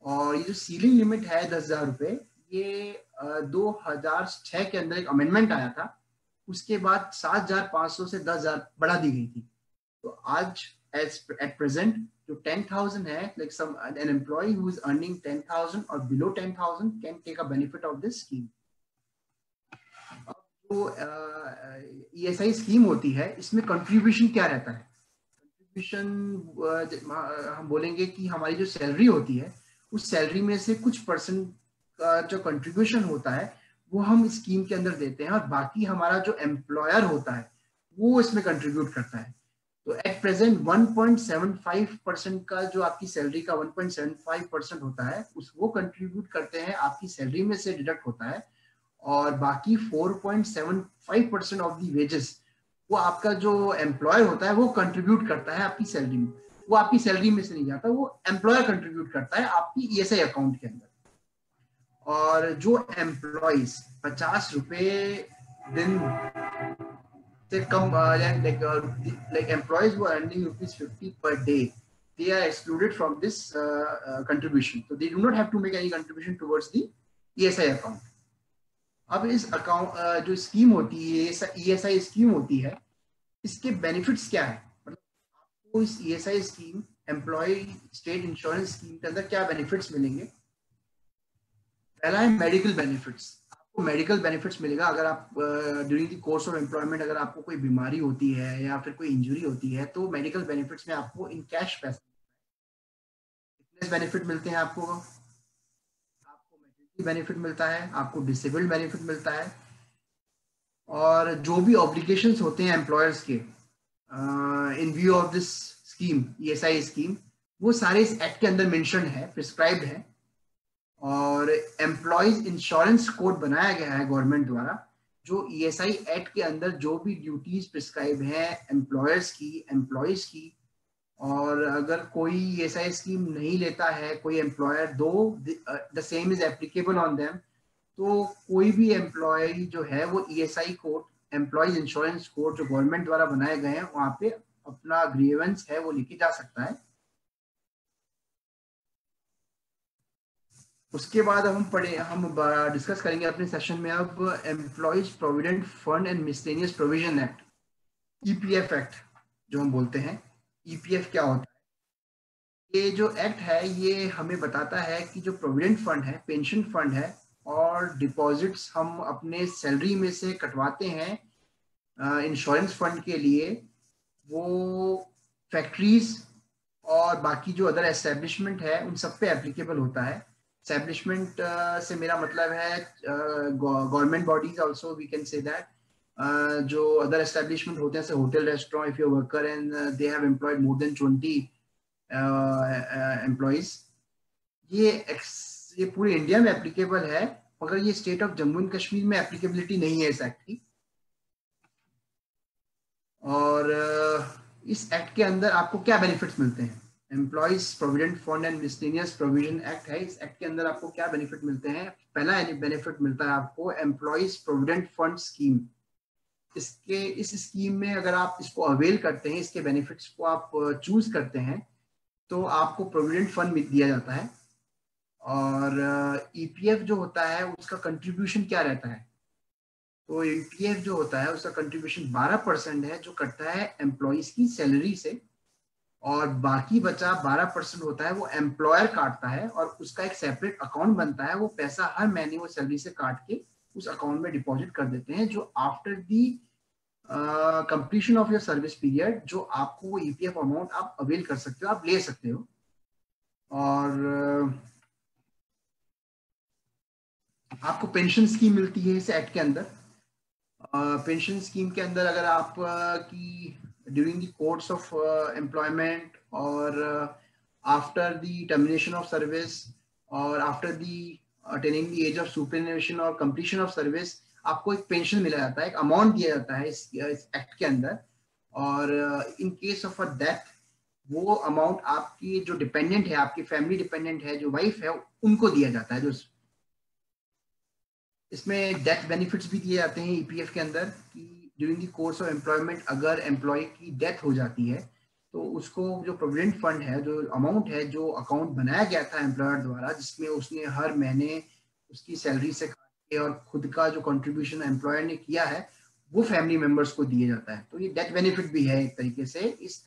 और ये जो सीलिंग लिमिट है 10,000 रुपए, ये 2006 के अंदर एक अमेंडमेंट आया था, उसके बाद 7,500 से 10,000 बढ़ा दी गई थी। तो आज at present जो 10,000 है, like an employee who is earning 10,000 or below 10,000 can take a benefit of this scheme. तो ESI स्कीम होती है, इसमें कंट्रीब्यूशन क्या रहता है? कंट्रीब्यूशन हम बोलेंगे कि हमारी जो सैलरी होती है उस सैलरी में से कुछ परसेंट का जो कंट्रीब्यूशन होता है वो हम स्कीम के अंदर देते हैं, और बाकी हमारा जो एम्प्लॉयर होता है वो इसमें कंट्रीब्यूट करता है। तो एट प्रेजेंट 1.75% का जो आपकी सैलरी का 1.75% होता है उस वो कंट्रीब्यूट करते हैं, आपकी सैलरी में से डिडक्ट होता है, और बाकी 4.75% ऑफ दी वेजेस वो आपका जो एम्प्लॉयर होता है वो कंट्रीब्यूट करता है आपकी सैलरी में। वो आपकी सैलरी में से नहीं जाता, वो एम्प्लॉयर कंट्रीब्यूट करता है आपकी ईएसआई अकाउंट के अंदर। और जो एम्प्लॉइज 50 रुपए दिन से कम, like employees who are earning ₹50 per day, they are excluded from this contribution. So they do not have to make any contribution towards the ESI account. अब इस अकाउंट जो स्कीम होती है, ESI स्कीम होती है, इसके बेनिफिट्स क्या है? मतलब आपको इस ESI scheme, employ state insurance scheme के अंदर क्या बेनिफिट्स मिलेंगे? पहला है मेडिकल बेनिफिट्स। आपको मेडिकल बेनिफिट्स मिलेगा अगर आप during the course of employment अगर आपको कोई बीमारी होती है या फिर कोई इंजरी होती है तो मेडिकल बेनिफिट्स में आपको इन कैश पैसा, फिटनेस बेनिफिट मिलते हैं आपको मैटरनिटी बेनिफिट मिलता है, आपको डिसेबल्ड बेनिफिट मिलता है, और जो भी ऑब्लिगेशंस होते हैं एम्प्लॉयर्स के इन view of this scheme, ESI scheme, वो सारे इस एक्ट के अंदर मेंशन है, प्रिस्क्राइब्ड है। और एम्प्लॉयज इंश्योरेंस कोड बनाया गया है गवर्नमेंट द्वारा, जो ESI एक्ट के अंदर जो भी ड्यूटीज प्रिस्क्राइब है एम्प्लॉयर्स की, एम्प्लॉयज की, और अगर कोई ESI स्कीम नहीं लेता है कोई एम्प्लॉयर, दो the same is applicable on them, तो कोई भी एम्प्लॉय जो है वो ESI code, employees insurance code जो गवर्नमेंट द्वारा बनाए गए हैं, वहां पे अपना ग्रीवेंस है वो लेके जा सकता है। उसके बाद हम डिस्कस करेंगे अपने सेशन में अब employees provident fund and miscellaneous provision act, EPF act जो हम बोलते हैं। EPF क्या होता है? ये जो एक्ट है ये हमें बताता है कि जो प्रोविडेंट फंड है, पेंशन फंड है, और डिपॉजिट्स हम अपने सैलरी में से कटवाते हैं इंश्योरेंस फंड के लिए, वो फैक्ट्रीज और बाकी जो अदर एस्टेब्लिशमेंट है उन सब पे एप्लीकेबल होता है। एस्टेब्लिशमेंट से मेरा मतलब है government bodies also, we can say that जो अदर एस्टेब्लिशमेंट होते हैं जैसे hotel, restaurant, if you worker and they have employed more than 20 employees, ये पूरे इंडिया में एप्लीकेबल है, मगर ये state of Jammu and Kashmir में एप्लीकेबिलिटी नहीं है इस एक्ट की। और इस एक्ट के अंदर आपको क्या बेनिफिट्स मिलते हैं? Employees provident fund and miscellaneous provision act है, इस एक्ट के अंदर आपको क्या बेनिफिट मिलते हैं? पहला बेनिफिट मिलता है आपको एम्प्लॉइज प्रोविडेंट फंड स्कीम। इस स्कीम में अगर आप इसको अवेल करते हैं, इसके बेनिफिट्स को आप चूज करते हैं, तो आपको प्रोविडेंट फंड दिया जाता है। और EPF जो होता है उसका कंट्रीब्यूशन क्या रहता है? तो EPF जो होता है उसका कंट्रीब्यूशन 12% है जो कटता है एम्प्लॉइज की सैलरी से, और बाकी बचा 12% होता है वो एम्प्लॉयर काटता है, और उसका एक सेपरेट अकाउंट बनता है, वो पैसा हर महीने वो सैलरी से काट के उस अकाउंट में डिपॉजिट कर देते हैं, जो after the completion of your service period जो आपको वो EPF अमाउंट आप अवेल कर सकते हो, आप ले सकते हो। और आपको पेंशन स्कीम मिलती है इस एक्ट के अंदर। पेंशन स्कीम के अंदर अगर आप की during the course of employment और after the termination of service और after the attaining the age of superannuation और कंप्लीशन ऑफ सर्विस, आपको एक पेंशन मिला जाता है, एक अमाउंट दिया जाता है इस एक्ट के अंदर। और in case of a death वो अमाउंट आपकी जो डिपेंडेंट है, आपकी फैमिली डिपेंडेंट है, जो वाइफ है, उनको दिया जाता है। जो इसमें डेथ बेनिफिट्स भी दिए जाते हैं EPF के अंदर कि during the course of employment अगर एम्प्लॉय की डेथ हो जाती है तो उसको जो प्रोविडेंट फंड है, जो अमाउंट है, जो अकाउंट बनाया गया था एम्प्लॉयर द्वारा जिसमें उसने हर महीने उसकी सैलरी से काट के और खुद का जो कंट्रीब्यूशन एम्प्लॉयर ने किया है वो फैमिली मेंबर्स को दिया जाता है। तो ये डेथ बेनिफिट भी है एक तरीके से। इस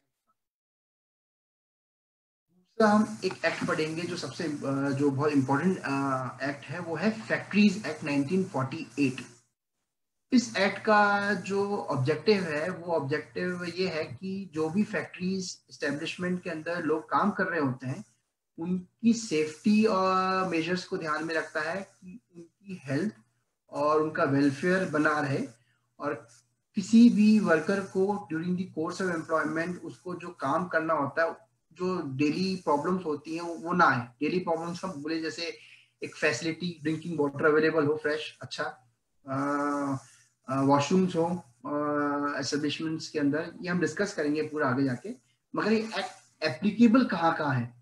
हम एक एक्ट पढ़ेंगे जो सबसे जो बहुत इंपॉर्टेंट एक्ट है, वो है फैक्ट्रीज एक्ट 1948। इस एक्ट का जो ऑब्जेक्टिव है वो ऑब्जेक्टिव ये है कि जो भी फैक्ट्रीज एस्टेब्लिशमेंट के अंदर लोग काम कर रहे होते हैं उनकी सेफ्टी और मेजर्स को ध्यान में रखता है कि उनकी हेल्थ और उनका वेलफेयर बना रहे, और किसी भी वर्कर को during the course of employment उसको जो काम करना होता है, जो डेली प्रॉब्लम्स होती हैं वो ना आए। डेली प्रॉब्लम्स हम बोले जैसे एक फैसिलिटी, ड्रिंकिंग वाटर अवेलेबल हो फ्रेश, अच्छा, वॉशरूम्स हो एस्टेब्लिशमेंट्स के अंदर, ये हम डिस्कस करेंगे पूरा आगे जाके। मगर ये एप्लीकेबल कहाँ कहाँ है,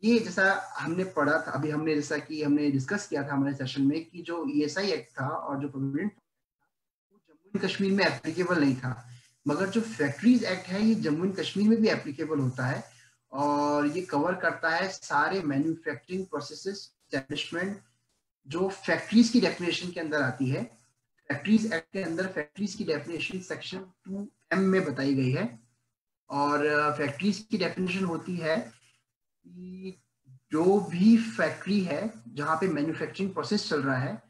ये जैसा हमने पढ़ा था अभी, हमने जैसा कि हमने डिस्कस किया था हमारे सेशन में कि जो ईएसआई एक्ट था और जो प्रोविडेंट जम्मू एंड कश्मीर में एप्लीकेबल नहीं था, मगर जो फैक्ट्रीज एक्ट है ये जम्मू एंड कश्मीर में भी एप्लीकेबल होता है। और ये कवर करता है सारे मैन्युफैक्चरिंग प्रोसेसेस एस्टेब्लिशमेंट जो फैक्ट्रीज की डेफिनेशन के अंदर आती है। फैक्ट्रीज एक्ट के अंदर फैक्ट्रीज की डेफिनेशन सेक्शन 2M में बताई गई है। और फैक्ट्रीज की डेफिनेशन होती है कि जो भी फैक्ट्री है जहाँ पे मैन्युफैक्चरिंग प्रोसेस चल रहा है,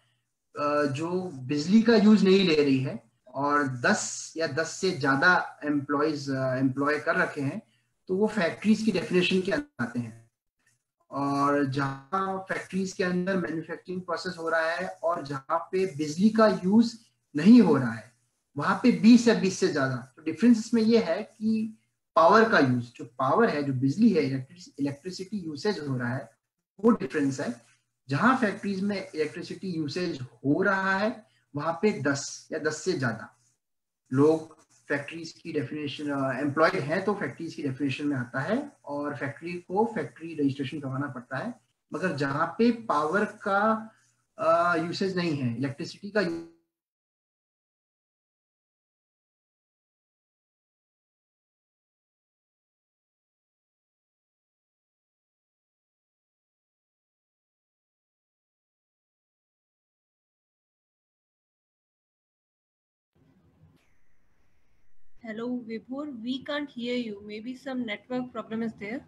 जो बिजली का यूज नहीं ले रही है और 10 या 10 से ज्यादा एम्प्लॉय कर रखे हैं, तो वो फैक्ट्रीज की डेफिनेशन के अंदर आते हैं। और जहाँ फैक्ट्रीज के अंदर मैन्युफैक्चरिंग प्रोसेस हो रहा है और जहाँ पे बिजली का यूज नहीं हो रहा है, वहां पे 20 या 20 से ज्यादा। तो डिफरेंस इसमें ये है कि पावर का यूज, जो पावर है, जो बिजली है, इलेक्ट्रिसिटी यूसेज हो रहा है, वो डिफरेंस है। जहां फैक्ट्रीज में इलेक्ट्रिसिटी यूसेज हो रहा है वहां पे 10 या 10 से ज्यादा लोग फैक्ट्रीज की डेफिनेशन एम्प्लॉयड हैं तो फैक्ट्रीज की डेफिनेशन में आता है और फैक्ट्री को फैक्ट्री रजिस्ट्रेशन करवाना पड़ता है। मगर जहां पे पावर का यूसेज नहीं है, इलेक्ट्रिसिटी का Hello, Vibhor. We can't hear you. Maybe some network problem is there.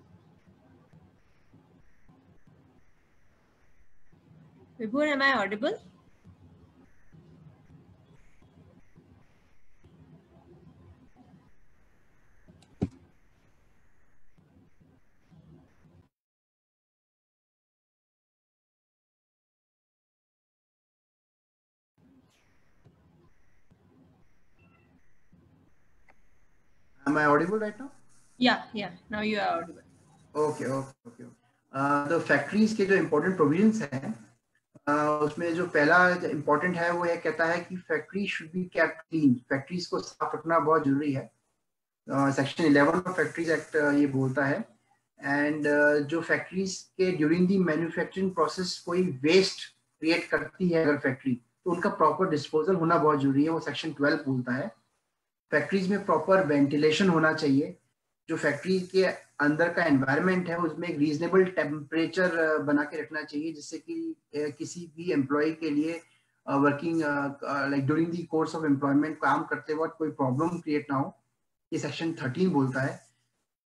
Vibhor, am I audible? Am I audible right now? Yeah. Now you are audible. Okay okay okay. तो factories के जो important provisions हैं, उसमें जो पहला important है वो ये कहता है कि factory should be kept clean. Factories को साफ रखना बहुत जरूरी है। सेक्शन 11 ऑफ फैक्ट्रीज एक्ट ये बोलता है। एंड जो फैक्ट्रीज के ड्यूरिंग दी मैन्युफैक्चरिंग प्रोसेस कोई वेस्ट क्रिएट करती है अगर फैक्ट्री, तो उनका प्रॉपर डिस्पोजल होना बहुत जरूरी है, वो सेक्शन 12 बोलता है। फैक्ट्रीज में प्रॉपर वेंटिलेशन होना चाहिए। जो फैक्ट्री के अंदर का एनवायरनमेंट है उसमें एक रीजनेबल टेम्परेचर बना के रखना चाहिए, जिससे कि किसी भी एम्प्लॉय के लिए working like during the course of employment काम करते वक्त कोई प्रॉब्लम क्रिएट ना हो। ये सेक्शन 13 बोलता है।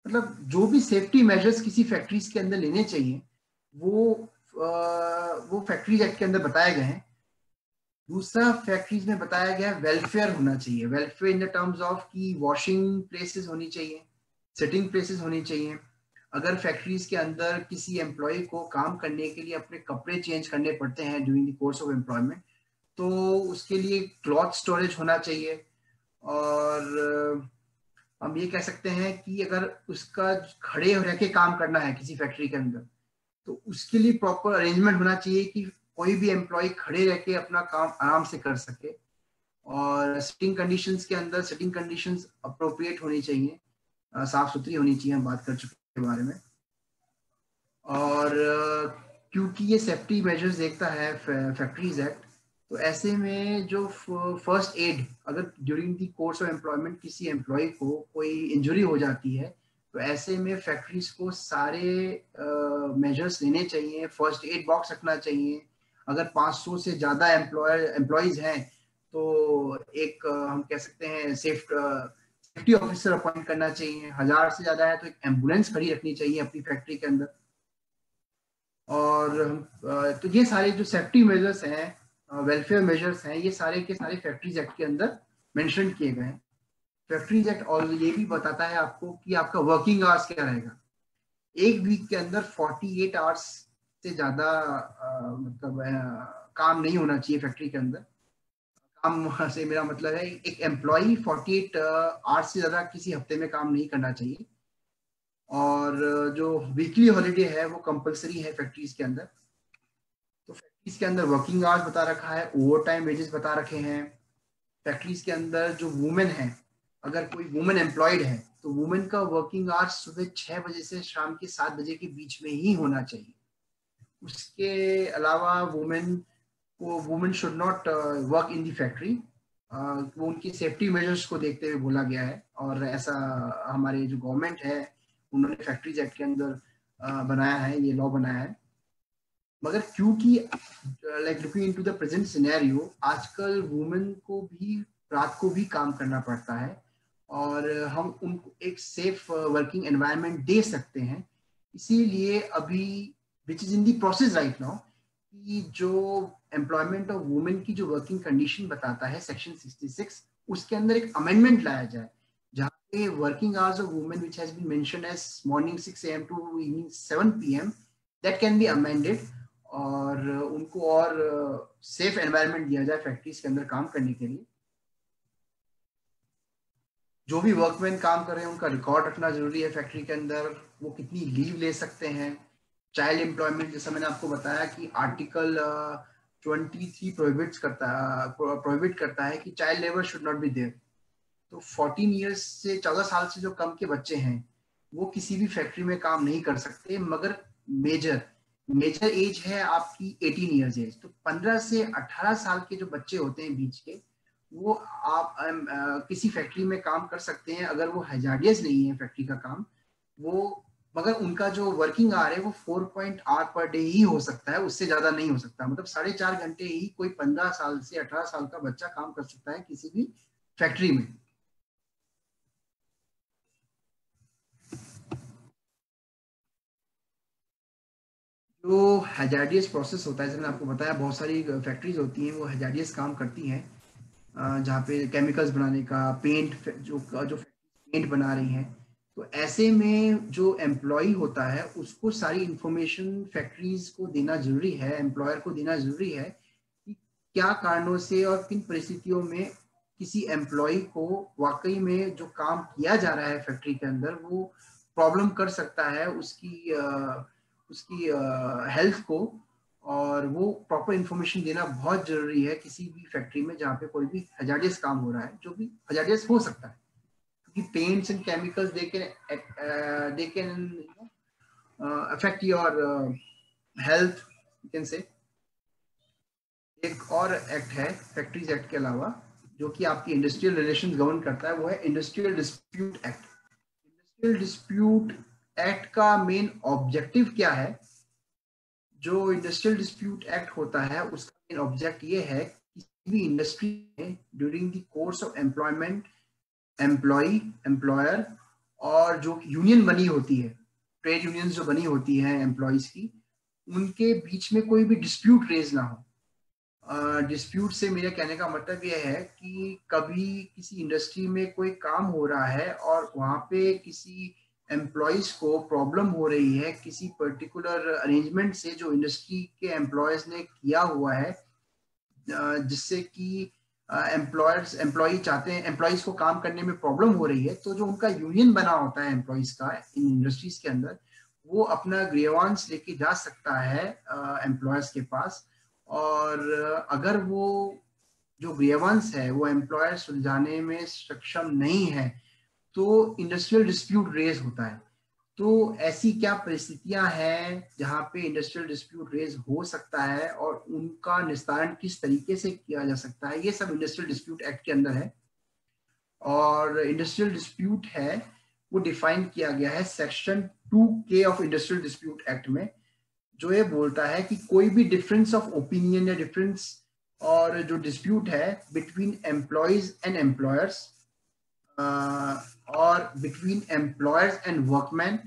मतलब जो भी सेफ्टी मेजर्स किसी फैक्ट्रीज के अंदर लेने चाहिए वो फैक्ट्रीज एक्ट के अंदर बताए गए हैं। दूसरा फैक्ट्रीज में बताया गया है वेलफेयर होना चाहिए। Welfare in the terms of की वॉशिंग प्लेसेस होनी चाहिए, सिटिंग प्लेसेस होनी चाहिए। अगर फैक्ट्रीज के अंदर किसी एम्प्लॉय को काम करने के लिए अपने कपड़े चेंज करने पड़ते हैं during the course of employment, तो उसके लिए क्लॉथ स्टोरेज होना चाहिए। और हम ये कह सकते हैं कि अगर उसका खड़े रह के काम करना है किसी फैक्ट्री के अंदर, तो उसके लिए प्रॉपर अरेंजमेंट होना चाहिए कि कोई भी एम्प्लॉय खड़े रह के अपना काम आराम से कर सके। और सिटिंग कंडीशंस के अंदर सिटिंग कंडीशंस अप्रोप्रिएट होनी चाहिए, साफ सुथरी होनी चाहिए, हम बात कर चुके हैं बारे में। और क्योंकि ये सेफ्टी मेजर्स देखता है फैक्ट्रीज एक्ट, तो ऐसे में जो फर्स्ट एड, अगर during the course of employment किसी एम्प्लॉय को कोई इंजरी हो जाती है, तो ऐसे में फैक्ट्रीज को सारे मेजर्स लेने चाहिए। फर्स्ट एड बॉक्स रखना चाहिए। अगर 500 से ज्यादा एम्प्लॉयज हैं तो एक हम कह सकते हैं सेफ्टी ऑफिसर अपॉइंट करना चाहिए। 1000 से ज्यादा है तो एक एम्बुलेंस खड़ी रखनी चाहिए अपनी फैक्ट्री के अंदर। और तो ये सारे जो सेफ्टी मेजर्स हैं, वेलफेयर मेजर्स हैं, ये सारे के सारे फैक्ट्रीज एक्ट के अंदर मेंशन किए गए हैं। फैक्ट्रीज एक्ट और ये भी बताता है आपको कि आपका वर्किंग आवर्स क्या रहेगा। एक वीक के अंदर 48 आवर्स से ज्यादा मतलब काम नहीं होना चाहिए फैक्ट्री के अंदर। काम से मेरा मतलब है एक एम्प्लॉय 48 आवर्स से ज्यादा किसी हफ्ते में काम नहीं करना चाहिए। और जो वीकली हॉलीडे है वो कंपलसरी है फैक्ट्रीज के अंदर। तो फैक्ट्रीज के अंदर वर्किंग आवर्स बता रखा है, ओवर टाइम वेजेस बता रखे हैं। फैक्ट्रीज के अंदर जो वुमेन है, अगर कोई वुमेन एम्प्लॉयड है तो वुमेन का वर्किंग आवर्स सुबह 6 बजे से शाम के 7 बजे के बीच में ही होना चाहिए। उसके अलावा women should not work in the factory. वो उनकी सेफ्टी मेजर्स को देखते हुए बोला गया है, और ऐसा हमारे जो गवर्नमेंट है उन्होंने फैक्ट्रीज एक्ट के अंदर बनाया है, ये लॉ बनाया है। मगर क्योंकि like looking into the present scenario, आजकल वुमेन को भी रात को भी काम करना पड़ता है, और हम उनको एक सेफ वर्किंग एनवायरनमेंट दे सकते हैं। इसीलिए अभी which is in the process right now कि जो एम्प्लॉयमेंट ऑफ वुमेन की जो वर्किंग कंडीशन बताता है सेक्शन 66, उसके अंदर एक अमेंडमेंट लाया जाए जहाँ पे working hours of women which has been mentioned as morning 6 AM to evening 7 PM, that can be amended, और उनको और सेफ एनवायरनमेंट दिया जाए फैक्ट्रीज के अंदर काम करने के लिए। जो भी वर्कमैन काम कर रहे हैं उनका रिकॉर्ड रखना जरूरी है फैक्ट्री के अंदर, वो कितनी लीव ले सकते हैं। चाइल्ड एम्प्लॉयमेंट, जैसा मैंने आपको बताया कि आर्टिकल 23 प्रोहिबिट करता है कि child labour should not be there. तो 14 ईयर्स से 14 साल से जो कम के बच्चे हैं वो किसी भी फैक्ट्री में काम नहीं कर सकते, मगर मेजर मेजर एज है आपकी 18 ईयर्स एज। तो 15 से 18 साल के जो बच्चे होते हैं बीच के, वो आप किसी फैक्ट्री में काम कर सकते हैं अगर वो हैजार्डियस नहीं है फैक्ट्री का काम वो। मगर उनका जो वर्किंग आवर है वो 4 पर डे ही हो सकता है, उससे ज्यादा नहीं हो सकता। मतलब 4.5 घंटे ही कोई 15 साल से 18 साल का बच्चा काम कर सकता है किसी भी फैक्ट्री में। जो हैजार्डियस प्रोसेस होता है, जैसे मैंने आपको बताया, बहुत सारी फैक्ट्रीज होती हैं वो हैजार्डियस काम करती हैं, जहाँ पे केमिकल्स बनाने का, पेंट जो पेंट बना रही हैं। तो ऐसे में जो एम्प्लॉय होता है उसको सारी इंफॉर्मेशन फैक्ट्रीज को देना जरूरी है, एम्प्लॉयर को देना जरूरी है कि क्या कारणों से और किन परिस्थितियों में किसी एम्प्लॉय को वाकई में जो काम किया जा रहा है फैक्ट्री के अंदर वो प्रॉब्लम कर सकता है उसकी हेल्थ को। और वो प्रॉपर इंफॉर्मेशन देना बहुत जरूरी है किसी भी फैक्ट्री में जहाँ पे कोई भी हजार्डियस काम हो रहा है, जो भी हजार्डियस हो सकता है, क्योंकि paints and chemicals they can affect your health, you can say. एक और एक्ट है फैक्ट्रीज एक्ट के अलावा जो कि आपकी इंडस्ट्रियल रिलेशंस गवर्न करता है, वो है industrial dispute act. Industrial dispute act का मेन ऑब्जेक्टिव क्या है? जो इंडस्ट्रियल डिस्प्यूट एक्ट होता है उसका मेन ऑब्जेक्ट ये है कि किसी भी इंडस्ट्री में during the course of employment, employ, employer और जो यूनियन बनी होती है, ट्रेड यूनियंस जो बनी होती है एम्प्लॉयज की, उनके बीच में कोई भी डिस्प्यूट रेज ना हो। डिस्प्यूट से मेरे कहने का मतलब यह है कि कभी किसी इंडस्ट्री में कोई काम हो रहा है और वहाँ पे किसी एम्प्लॉयज को प्रॉब्लम हो रही है किसी पर्टिकुलर अरेंजमेंट से जो इंडस्ट्री के एम्प्लॉयज ने किया हुआ है, जिससे कि एम्प्लॉय चाहते हैं, एम्प्लॉयज को काम करने में प्रॉब्लम हो रही है, तो जो उनका यूनियन बना होता है एम्प्लॉयज का इन इंडस्ट्रीज के अंदर, वो अपना ग्रीवांस लेके जा सकता है एम्प्लॉयर्स के पास। और अगर वो जो ग्रीवांस है वो एम्प्लॉयर सुलझाने में सक्षम नहीं है तो इंडस्ट्रियल डिस्प्यूट रेज होता है। तो ऐसी क्या परिस्थितियां हैं जहां पे इंडस्ट्रियल डिस्प्यूट रेज हो सकता है और उनका निस्तारण किस तरीके से किया जा सकता है, ये सब इंडस्ट्रियल डिस्प्यूट एक्ट के अंदर है। और इंडस्ट्रियल डिस्प्यूट है वो डिफाइन किया गया है section 2K of industrial dispute act में, जो ये बोलता है कि कोई भी डिफरेंस ऑफ ओपिनियन या डिफरेंस और जो डिस्प्यूट है बिटवीन एम्प्लॉयज एंड एम्प्लॉयर्स और बिटवीन एम्प्लॉयर्स एंड वर्कमैन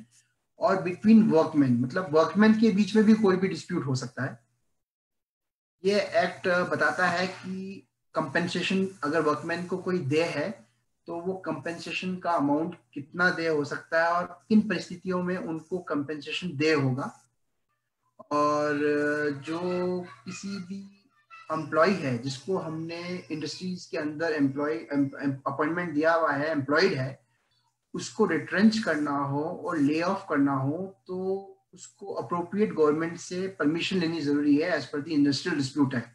और बिटवीन वर्कमैन, मतलब वर्कमैन के बीच में भी कोई भी डिस्प्यूट हो सकता है। ये एक्ट बताता है कि कंपेंसेशन अगर वर्कमैन को कोई दे है तो वो कंपेंसेशन का अमाउंट कितना दे हो सकता है और किन परिस्थितियों में उनको कंपेंसेशन दे होगा। और जो किसी भी एम्प्लॉय है जिसको हमने इंडस्ट्रीज के अंदर एम्प्लॉय अपॉइंटमेंट दिया हुआ है, एम्प्लॉयड है, उसको रिट्रेंच करना हो और ले ऑफ करना हो तो उसको अप्रोप्रिएट गवर्नमेंट से परमिशन लेनी जरूरी है as per the industrial dispute act.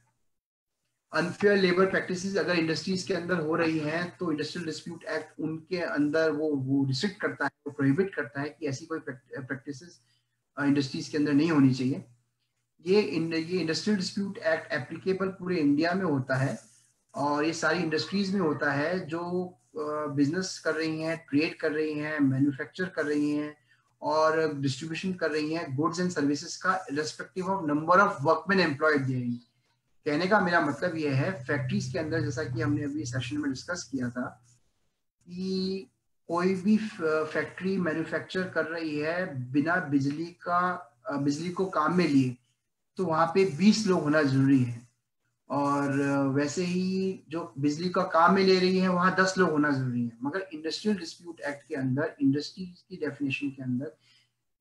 Unfair labour practices अगर इंडस्ट्रीज के अंदर हो रही हैं तो इंडस्ट्रियल डिस्प्यूट एक्ट उनके अंदर वो रिस्ट्रिक्ट करता है, वो प्रोहिबिट करता है कि ऐसी कोई प्रैक्टिसेस इंडस्ट्रीज के अंदर नहीं होनी चाहिए। ये इंडस्ट्रियल डिस्प्यूट एक्ट एप्लीकेबल पूरे इंडिया में होता है और ये सारी इंडस्ट्रीज में होता है जो बिजनेस कर रही हैं, ट्रेड कर रही हैं, मैन्युफैक्चर कर रही हैं और डिस्ट्रीब्यूशन कर रही हैं गुड्स एंड सर्विसेज का, respective of number of workman employed दे रही हैं। कहने का मेरा मतलब ये है फैक्ट्रीज के अंदर, जैसा कि हमने अभी सेशन में डिस्कस किया था, कि कोई भी फैक्ट्री मैन्युफैक्चर कर रही है बिना बिजली को काम में लिए तो वहां पे 20 लोग होना जरूरी है, और वैसे ही जो बिजली का काम में ले रही है वहां 10 लोग होना जरूरी है। मगर इंडस्ट्रियल डिस्प्यूट एक्ट के अंदर, इंडस्ट्रीज की डेफिनेशन के अंदर,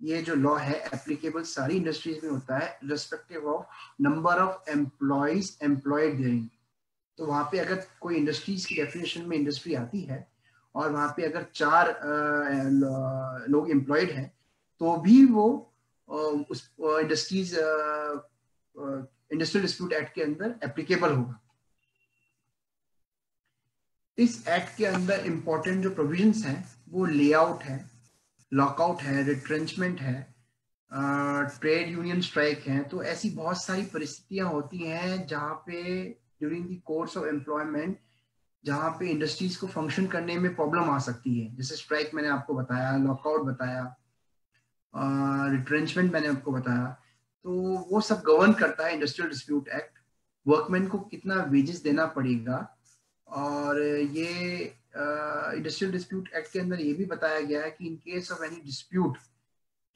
ये जो लॉ है एप्लीकेबल सारी इंडस्ट्रीज में होता है respective of number of employees employed therein. तो वहां पे अगर कोई इंडस्ट्रीज की डेफिनेशन में इंडस्ट्री आती है और वहां पे अगर 4 लोग एम्प्लॉयड हैं तो भी वो उस इंडस्ट्रियल डिस्प्यूट एक्ट के अंदर एप्लीकेबल होगा। इस एक्ट के अंदर इंपॉर्टेंट जो प्रोविजंस हैं वो लेआउट है, लॉकआउट है, रिट्रेंचमेंट है, ट्रेड यूनियन स्ट्राइक है। तो ऐसी बहुत सारी परिस्थितियां होती हैं जहां पे during the course of employment जहां पे इंडस्ट्रीज को फंक्शन करने में प्रॉब्लम आ सकती है, जैसे स्ट्राइक मैंने आपको बताया, लॉकआउट बताया, रिट्रेंचमेंट मैंने आपको बताया। तो वो सब गवर्न करता है इंडस्ट्रियल डिस्प्यूट एक्ट। वर्कमैन को कितना वेजेस देना पड़ेगा, और ये इंडस्ट्रियल डिस्प्यूट एक्ट के अंदर ये भी बताया गया है कि in case of any dispute,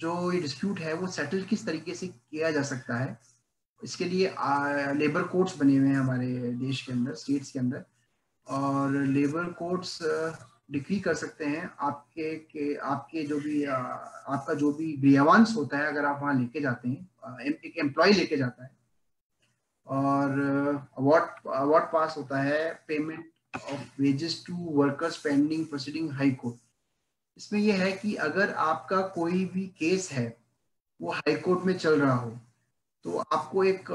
जो ये डिस्प्यूट है वो सेटल किस तरीके से किया जा सकता है। इसके लिए लेबर कोर्ट्स बने हुए हैं हमारे देश के अंदर, स्टेट्स के अंदर, और लेबर कोर्ट्स डिक्री कर सकते हैं आपके जो भी आपका जो भी ग्रीवांस होता है अगर आप वहां लेके जाते हैं, एक एम्प्लॉय लेके जाता है, और अवार्ड पास होता है payment of wages to workers pending proceeding high court. इसमें यह है कि अगर आपका कोई भी केस है वो हाई कोर्ट में चल रहा हो तो आपको एक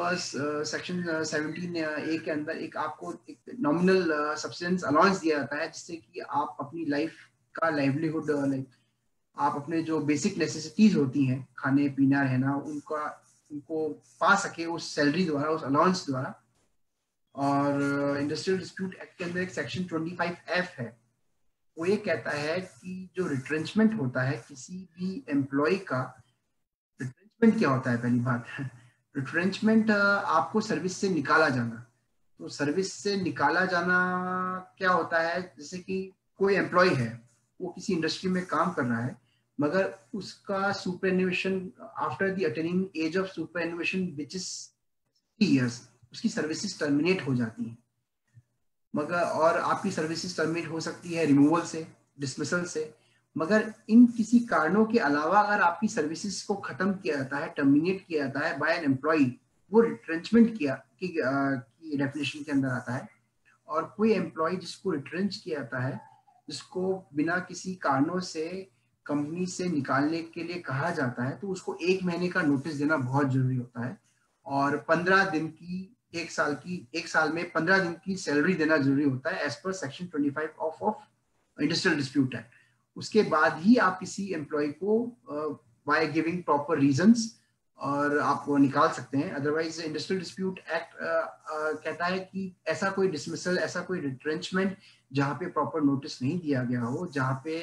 सेक्शन 17A के अंदर एक आपको एक नॉमिनल सब्सिडेंस अलाउंस दिया जाता है, जिससे कि आप अपनी लाइफ का लाइवलीहुड, लाइक आप अपने जो बेसिक नेसेसिटीज होती हैं, खाने पीना रहना, उनको पा सके उस सैलरी द्वारा, उस अलाउंस द्वारा। और इंडस्ट्रियल डिस्प्यूट एक्ट के अंदर एक सेक्शन 25F है, वो ये कहता है कि जो रिट्रेंचमेंट होता है किसी भी एम्प्लॉय का, रिट्रेंचमेंट क्या होता है पहली बात रिट्रेंचमेंट आपको सर्विस से निकाला जाना। तो सर्विस से निकाला जाना क्या होता है, जैसे कि कोई एम्प्लॉय है वो किसी इंडस्ट्री में काम कर रहा है मगर उसका superannuation after the attaining age of superannuation which is 3 years उसकी सर्विसेज टर्मिनेट हो जाती हैं। मगर और आपकी सर्विसेज टर्मिनेट हो सकती है रिमूवल से, डिसमिसल से, मगर इन किसी कारणों के अलावा अगर आपकी सर्विसेज को खत्म किया जाता है, टर्मिनेट किया जाता है बाय एन एम्प्लॉय, वो रिट्रेंचमेंट की डेफिनेशन के अंदर आता है। और कोई एम्प्लॉय जिसको रिट्रेंच किया जाता है, जिसको बिना किसी कारणों से कंपनी से निकालने के लिए कहा जाता है, तो उसको 1 महीने का नोटिस देना बहुत जरूरी होता है, और 15 दिन की, एक साल में 15 दिन की सैलरी देना जरूरी होता है as per section 25 of industrial dispute act. उसके बाद ही आप किसी एम्प्लॉय को बाय गिविंग प्रॉपर रीजंस और आप वो निकाल सकते हैं। अदरवाइज इंडस्ट्रियल डिस्प्यूट एक्ट कहता है कि ऐसा कोई डिसमिसल, ऐसा कोई रिट्रेंचमेंट जहां पे प्रॉपर नोटिस नहीं दिया गया हो, जहां पे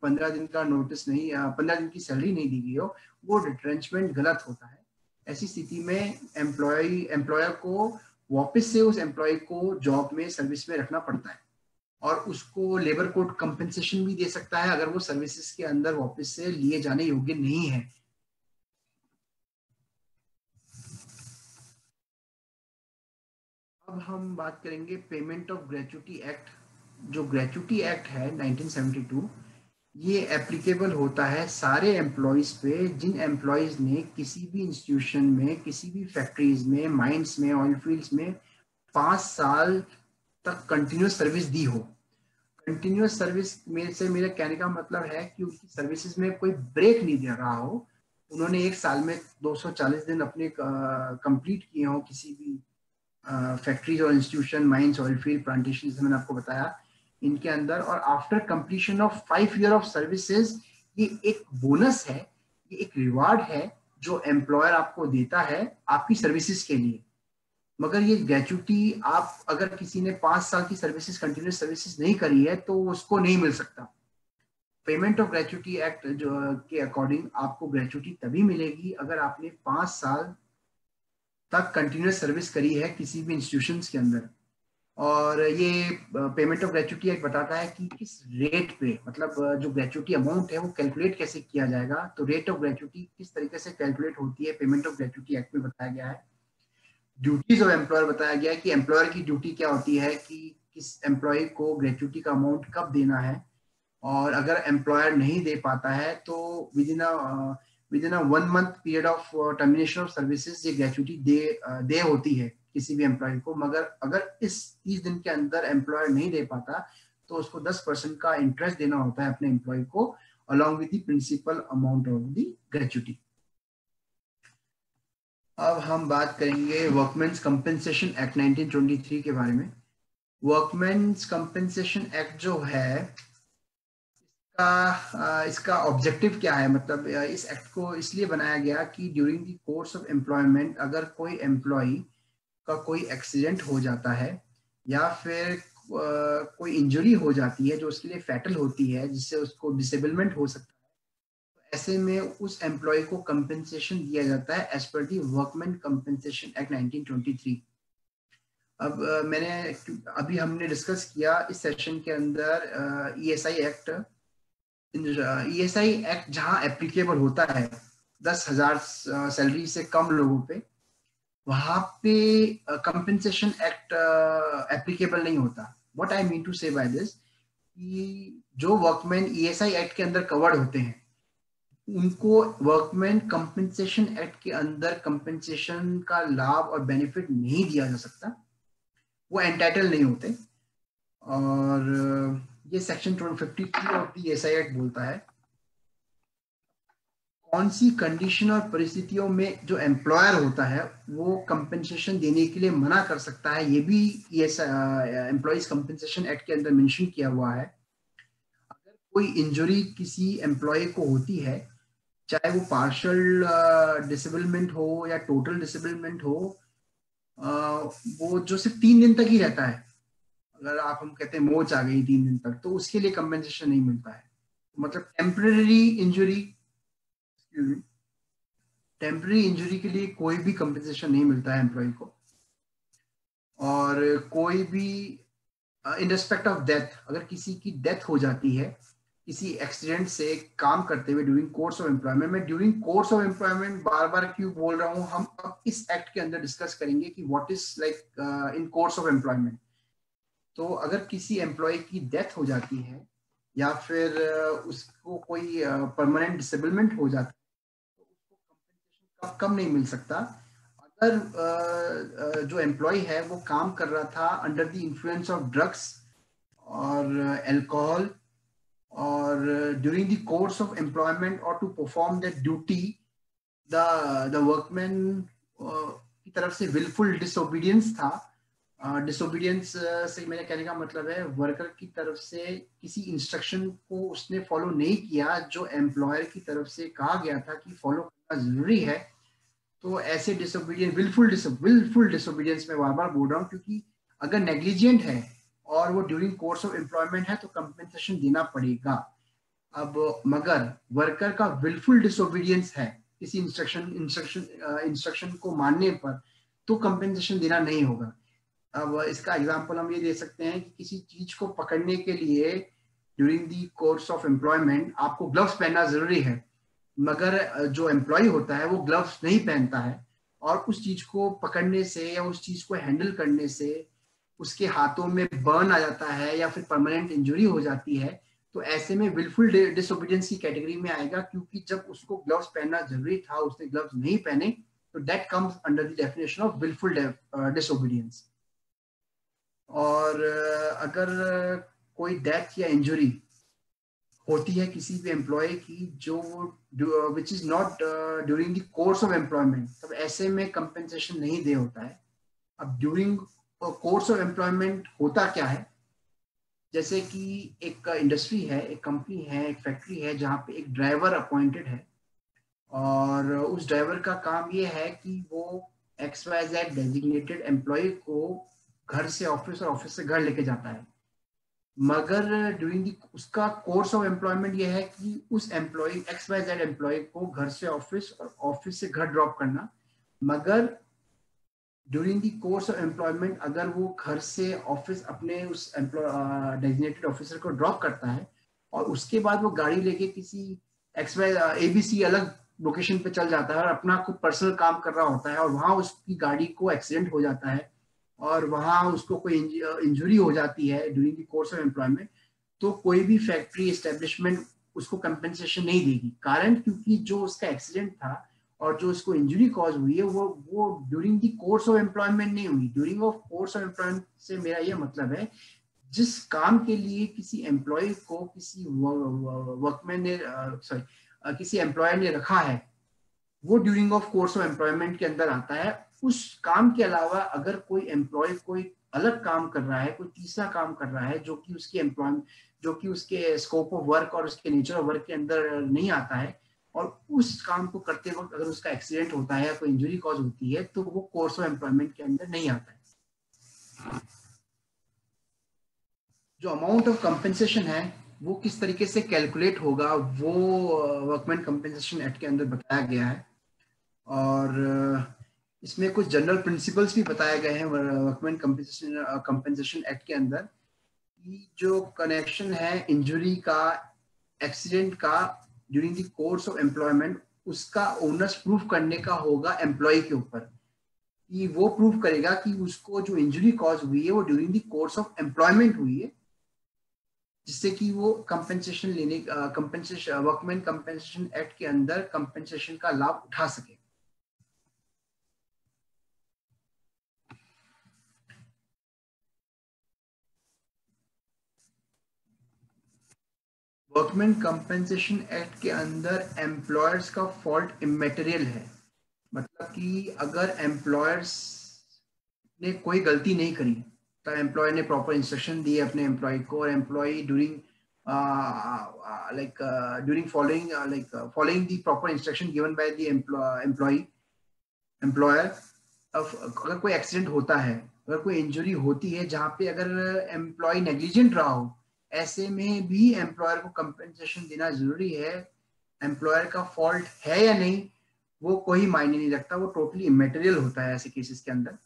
15 दिन का नोटिस नहीं, 15 दिन की सैलरी नहीं दी गई हो, वो रिट्रेंचमेंट गलत होता है। ऐसी स्थिति में एम्प्लॉयर को वापस से उस एम्प्लॉय को जॉब में, सर्विस में रखना पड़ता है, और उसको लेबर कोड कंपेंसेशन भी दे सकता है अगर वो सर्विसेज के अंदर वापस से लिए जाने योग्य नहीं है। अब हम बात करेंगे पेमेंट ऑफ ग्रेच्युटी एक्ट। जो ग्रेच्युटी एक्ट है 1972, ये एप्लीकेबल होता है सारे एम्प्लॉयज पे जिन एम्प्लॉयज ने किसी भी इंस्टीट्यूशन में, किसी भी फैक्ट्रीज में, माइंस में, ऑयल फील्ड्स में 5 साल तक कंटिन्यूस सर्विस दी हो। कंटिन्यूस सर्विस में से मेरे कहने का मतलब है कि उनकी सर्विसेज में कोई ब्रेक नहीं दे रहा हो, उन्होंने एक साल में 240 दिन अपने कंप्लीट किए हो किसी भी फैक्ट्रीज और institution, mines, oil field, plantation, जैसे मैंने आपको बताया इनके अंदर। और after completion of 5 year of services, ये एक बोनस है, ये एक रिवार्ड है जो एम्प्लॉयर आपको देता है आपकी सर्विसेज के लिए। मगर ये ग्रेचुटी आप, अगर किसी ने 5 साल की सर्विसेज, कंटिन्यूस सर्विसेज नहीं करी है तो उसको नहीं मिल सकता। पेमेंट ऑफ ग्रेचुटी एक्ट जो के अकॉर्डिंग आपको ग्रेचुटी तभी मिलेगी अगर आपने 5 साल तक कंटिन्यूस सर्विस करी है किसी भी इंस्टीट्यूशंस के अंदर। और ये पेमेंट ऑफ ग्रेचुटी एक्ट बताता है कि किस रेट पे, मतलब जो ग्रेचुटी अमाउंट है वो कैलकुलेट कैसे किया जाएगा। तो रेट ऑफ ग्रेचुटी किस तरीके से कैलकुलेट होती है, पेमेंट ऑफ ग्रेचुटी एक्ट में बताया गया है। ड्यूटीज ऑफ एम्प्लॉयर बताया गया है कि एम्प्लॉयर की ड्यूटी क्या होती है कि किस एम्प्लॉय को ग्रेचुटी का अमाउंट कब देना है। और अगर एम्प्लॉयर नहीं दे पाता है तो with in a 1 month period of termination of services ये ग्रेचुटी दे होती है किसी भी एम्प्लॉय को। मगर अगर इस 30 दिन के अंदर एम्प्लॉयर नहीं दे पाता तो उसको 10% का इंटरेस्ट देना होता है अपने एम्प्लॉय को, along with the principal amount of the gratuity. अब हम बात करेंगे वर्कमेंस कंपेंसेशन एक्ट 1923 के बारे में। वर्कमेंस कंपेंसेशन एक्ट जो है इसका ऑब्जेक्टिव क्या है, मतलब इस एक्ट को इसलिए बनाया गया कि during the course of employment अगर कोई एम्प्लॉय का कोई एक्सीडेंट हो जाता है या फिर कोई इंजरी हो जाती है जो उसके लिए फैटल होती है, जिससे उसको डिसेबलमेंट हो सकता है, तो ऐसे में उस एम्प्लॉय को कंपेंसेशन दिया जाता है एज पर दी वर्कमैन कंपेंसेशन एक्ट 1923। अब अभी हमने डिस्कस किया इस सेशन के अंदर ईएसआई एक्ट। ईएसआई एक्ट जहां एप्लीकेबल होता है 10,000 सैलरी से कम लोगों पे, वहां पे कंपेंसेशन एक्ट एप्लीकेबल नहीं होता। व्हाट आई मीन टू से बाय दिस, कि जो वर्कमैन ईएसआई एक्ट के अंदर कवर्ड होते हैं उनको वर्कमैन कंपेंसेशन एक्ट के अंदर कंपेंसेशन का लाभ और बेनिफिट नहीं दिया जा सकता, वो एंटाइटल नहीं होते। और ये section 52 of the ESI act बोलता है कौन सी कंडीशन और परिस्थितियों में जो एम्प्लॉयर होता है वो कंपेंसेशन देने के लिए मना कर सकता है। ये भी एम्प्लॉइज कंपेंसेशन एक्ट के अंदर मेंशन किया हुआ है। अगर कोई इंजरी किसी एम्प्लॉय को होती है, चाहे वो पार्शियल डिसेबलमेंट हो या टोटल डिसेबलमेंट हो, वो जो सिर्फ 3 दिन तक ही रहता है, अगर हम कहते हैं मोच आ गई 3 दिन तक, तो उसके लिए कंपेंसेशन नहीं मिलता है। मतलब टेम्पररी इंजरी के लिए कोई भी कंपेंसेशन नहीं मिलता है एम्प्लॉय को। और कोई भी इन रिस्पेक्ट ऑफ डेथ, अगर किसी की डेथ हो जाती है किसी एक्सीडेंट से काम करते हुए ड्यूरिंग कोर्स ऑफ एम्प्लॉयमेंट, मैं ड्यूरिंग कोर्स ऑफ एम्प्लॉयमेंट बार बार क्यों बोल रहा हूँ, हम अब इस एक्ट के अंदर डिस्कस करेंगे कि what is like in course of employment. तो अगर किसी एम्प्लॉय की डेथ हो जाती है या फिर उसको कोई परमानेंट डिसेबलमेंट हो जाता है तो उसको कंपेंसेशन कम नहीं मिल सकता। अगर जो एम्प्लॉय है वो काम कर रहा था under the influence of drugs और अल्कोहल, और during the course of employment और to perform that duty the workman की तरफ से विलफुल डिसोबीडियंस था। डिसोबीडियंस से मेरे कहने का मतलब है वर्कर की तरफ से किसी इंस्ट्रक्शन को उसने फॉलो नहीं किया जो एम्प्लॉयर की तरफ से कहा गया था कि फॉलो करना जरूरी है। तो ऐसे डिसोबीडियंस, विलफुल डिसोबीडियंस में बार बार बोल रहा हूँ क्योंकि अगर नेग्लिजेंट है और वो ड्यूरिंग कोर्स ऑफ एम्प्लॉयमेंट है तो कंपेंसेशन देना पड़ेगा। अब मगर वर्कर का विलफुल डिसोबीडियंस है किसी इंस्ट्रक्शन को मानने पर, तो कंपेंसेशन देना नहीं होगा। अब इसका एग्जांपल हम ये दे सकते हैं कि किसी चीज को पकड़ने के लिए during the course of employment आपको ग्लव्स पहनना जरूरी है, मगर जो एम्प्लॉय होता है वो ग्लव्स नहीं पहनता है और उस चीज को पकड़ने से या उस चीज को हैंडल करने से उसके हाथों में बर्न आ जाता है या फिर परमानेंट इंजरी हो जाती है, तो ऐसे में विलफुल डिसोबीडियंस की कैटेगरी में आएगा। क्योंकि जब उसको ग्लव्स पहनना जरूरी था उसने ग्लव्स नहीं पहने, तो that comes under the definition of wilful disobedience. और अगर कोई डेथ या इंजरी होती है किसी भी एम्प्लॉय की जो which is not during the course of employment, तब ऐसे में कंपेंसेशन नहीं दे होता है। अब ड्यूरिंग कोर्स ऑफ एम्प्लॉयमेंट होता क्या है, जैसे कि एक इंडस्ट्री है, एक कंपनी है, एक फैक्ट्री है जहाँ पे एक ड्राइवर अपॉइंटेड है और उस ड्राइवर का काम ये है कि वो XYZ डेजिग्नेटेड एम्प्लॉय को घर से ऑफिस और ऑफिस से घर लेके जाता है। मगर ड्यूरिंग उसका कोर्स ऑफ एम्प्लॉयमेंट ये है कि उस एम्प्लॉय XYZ एम्प्लॉय को घर से ऑफिस और ऑफिस से घर ड्रॉप करना। मगर during the course of employment अगर वो घर से ऑफिस अपने उस डेजिग्नेटेड ऑफिसर को ड्रॉप करता है और उसके बाद वो गाड़ी लेके किसी ABC अलग लोकेशन पे चल जाता है और अपना खुद पर्सनल काम कर रहा होता है और वहां उसकी गाड़ी को एक्सीडेंट हो जाता है और वहां उसको कोई इंजरी हो जाती है during the course of employment, तो कोई भी फैक्ट्री एस्टेब्लिशमेंट उसको कंपेंसेशन नहीं देगी। कारण क्योंकि जो उसका एक्सीडेंट था और जो उसको इंजरी कॉज हुई है वो during the course of employment नहीं हुई। During of course of employment से मेरा ये मतलब है जिस काम के लिए किसी एम्प्लॉय को किसी वर्कमैन ने किसी एम्प्लॉयर ने रखा है वो during of course of employment के अंदर आता है। उस काम के अलावा अगर कोई एम्प्लॉय कोई अलग काम कर रहा है, कोई तीसरा काम कर रहा है जो कि उसकी एम्प्लॉयमेंट, जो कि उसके स्कोप ऑफ वर्क और उसके नेचर ऑफ वर्क के अंदर नहीं आता है और उस काम को करते वक्त अगर उसका एक्सीडेंट होता है या कोई इंजरी कॉज होती है तो वो कोर्स ऑफ एम्प्लॉयमेंट के अंदर नहीं आता है। जो अमाउंट ऑफ कंपेंसेशन है वो किस तरीके से कैलकुलेट होगा वो वर्कमैन कंपेंसेशन एक्ट के अंदर बताया गया है और इसमें कुछ जनरल प्रिंसिपल्स भी बताए गए हैं वर्कमैन कंपेंसेशन एक्ट के अंदर कि जो कनेक्शन है इंजरी का, एक्सीडेंट का during the course of employment, उसका ओनर्स प्रूफ करने का होगा एम्प्लॉय के ऊपर कि वो प्रूफ करेगा कि उसको जो इंजरी कॉज हुई है वो during the course of employment हुई है, जिससे कि वो कंपेंसेशन लेने कंपेंसेशन वर्कमैन कंपेंसेशन एक्ट के अंदर कंपेंसेशन का लाभ उठा सके। वर्कमैन कंपेंसेशन एक्ट के अंदर एम्प्लॉयर्स का फॉल्ट इमेटेरियल है, मतलब कि अगर एम्प्लॉयर्स ने कोई गलती नहीं करी तो एम्प्लॉय ने प्रॉपर इंस्ट्रक्शन दिए अपने एम्प्लॉय को और employ during following the proper instruction given by the employer, अगर कोई एक्सीडेंट होता है, अगर कोई इंजरी होती है जहाँ पे अगर एम्प्लॉय नेग्लिजेंट रहा हो, ऐसे में भी एम्प्लॉयर को कंपेंसेशन देना जरूरी है। एम्प्लॉयर का फॉल्ट है या नहीं वो कोई मायने नहीं रखता, वो टोटली इमेटेरियल होता है ऐसे केसेस के अंदर।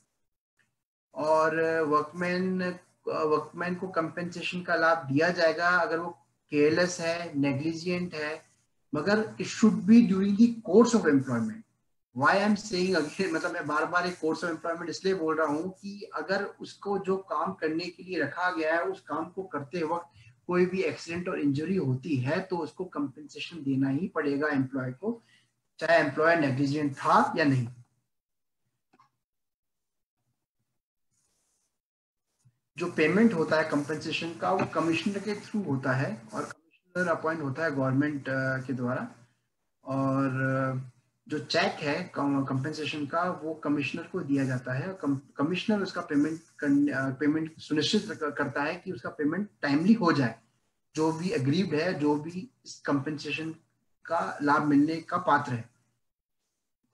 और वर्कमैन को कंपेंसेशन का लाभ दिया जाएगा अगर वो केयरलेस है, नेग्लिजेंट है, मगर it should be during the course of employment. Why I am saying again, मतलब मैं बार बार एक कोर्स ऑफ एम्प्लॉयमेंट इसलिए बोल रहा हूँ कि अगर उसको जो काम करने के लिए रखा गया है उस काम को करते वक्त कोई भी एक्सीडेंट और इंजरी होती है तो उसको कंपेंसेशन देना ही पड़ेगा एम्प्लॉय को, चाहे एम्प्लॉयर नेग्लिजेंट था या नहीं। जो पेमेंट होता है कंपेंसेशन का वो कमिश्नर के थ्रू होता है और कमिश्नर अपॉइंट होता है गवर्नमेंट के द्वारा, और जो चेक है कंपेंसेशन का वो कमिश्नर को दिया जाता है। कमिश्नर उसका पेमेंट सुनिश्चित करता है कि उसका पेमेंट टाइमली हो जाए, जो भी एग्रीड है, जो भी इस कंपेंसेशन का लाभ मिलने का पात्र है।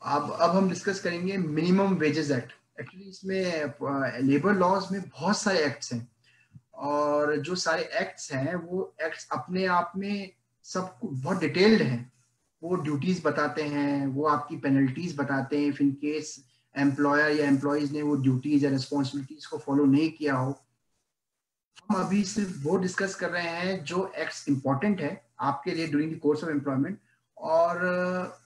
अब हम डिस्कस करेंगे मिनिमम वेजेस एक्ट। एक्चुअली इसमें लेबर लॉज में बहुत सारे एक्ट्स हैं और जो सारे एक्ट्स हैं वो एक्ट्स अपने आप में सब बहुत डिटेल्ड हैं। वो ड्यूटीज बताते हैं, वो आपकी पेनल्टीज बताते हैं इन केस एम्प्लॉयर या एम्प्लॉयज ने वो ड्यूटीज या रिस्पॉन्सिबिलिटीज को फॉलो नहीं किया हो। हम अभी सिर्फ वो डिस्कस कर रहे हैं जो एक्ट्स इंपॉर्टेंट है आपके लिए during the course of employment, और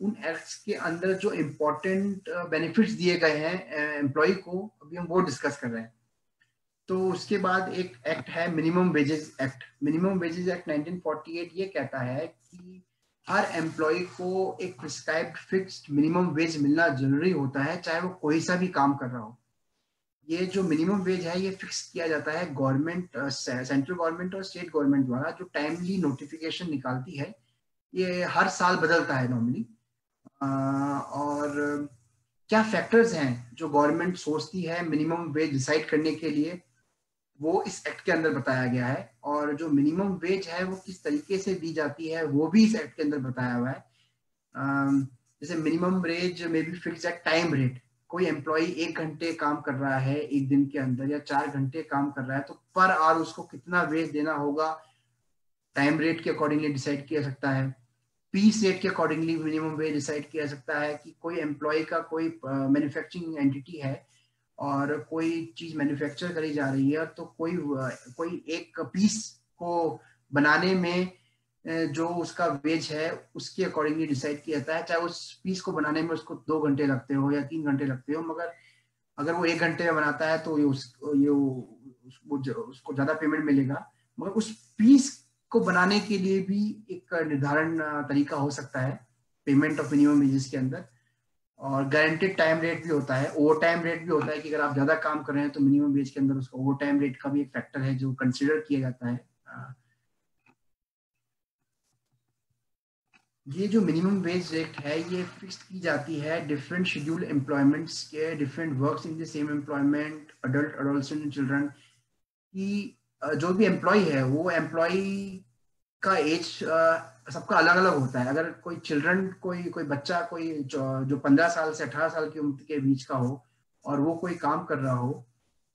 उन एक्ट्स के अंदर जो इम्पोर्टेंट बेनिफिट्स दिए गए हैं एम्प्लॉय को, अभी हम वो डिस्कस कर रहे हैं। तो उसके बाद एक एक्ट है minimum wages act. Minimum wages act 1948 ये कहता है कि हर एम्प्लॉय को एक प्रिस्क्राइब्ड फिक्स्ड मिनिमम वेज मिलना जरूरी होता है, चाहे वो कोई सा भी काम कर रहा हो। ये जो मिनिमम वेज है ये फिक्स किया जाता है गवर्नमेंट, सेंट्रल गवर्नमेंट और स्टेट गवर्नमेंट द्वारा, जो टाइमली नोटिफिकेशन निकालती है। ये हर साल बदलता है नॉर्मली। और क्या फैक्टर्स हैं जो गवर्नमेंट सोचती है मिनिमम वेज डिसाइड करने के लिए, वो इस एक्ट के अंदर बताया गया है। और जो मिनिमम वेज है वो किस तरीके से दी जाती है वो भी इस एक्ट के अंदर बताया हुआ है। जैसे मिनिमम वेज में भी फिक्स एट टाइम रेट। कोई एम्प्लॉय 1 घंटे काम कर रहा है एक दिन के अंदर, या 4 घंटे काम कर रहा है, तो पर आवर उसको कितना वेज देना होगा, टाइम रेट के अकॉर्डिंगली डिसाइड किया सकता है। पीस रेट के अकॉर्डिंगली मिनिमम वेज डिसाइड किया सकता है कि कोई एम्प्लॉय का कोई मैन्युफैक्चरिंग एंटिटी है और कोई चीज मैन्युफैक्चर करी जा रही है, तो कोई एक पीस को बनाने में जो उसका वेज है उसके अकॉर्डिंगली डिसाइड किया जाता है। चाहे उस पीस को बनाने में उसको 2 घंटे लगते हो या 3 घंटे लगते हो, मगर अगर वो 1 घंटे में बनाता है तो उसको ज्यादा पेमेंट मिलेगा। मगर उस पीस को बनाने के लिए भी एक निर्धारण तरीका हो सकता है पेमेंट ऑफ मिनिमम वेजेस के अंदर। और गारंटेड टाइम रेट भी होता है, ओवर टाइम रेट भी होता है कि अगर आप ज्यादा काम कर रहे हैं तो मिनिमम वेज के अंदर उसका ओवर टाइम रेट का भी एक फैक्टर है जो कंसिडर किया जाता है। ये जो मिनिमम वेज रेट है ये फिक्स की जाती है डिफरेंट शेड्यूल एम्प्लॉयमेंट्स के, different works in the same employment, adult, adolescent, children की। जो भी एम्प्लॉय है वो एम्प्लॉय का एज सबका अलग अलग होता है। अगर कोई चिल्ड्रन, कोई बच्चा, कोई जो 15 साल से 18 साल की उम्र के बीच का हो और वो कोई काम कर रहा हो,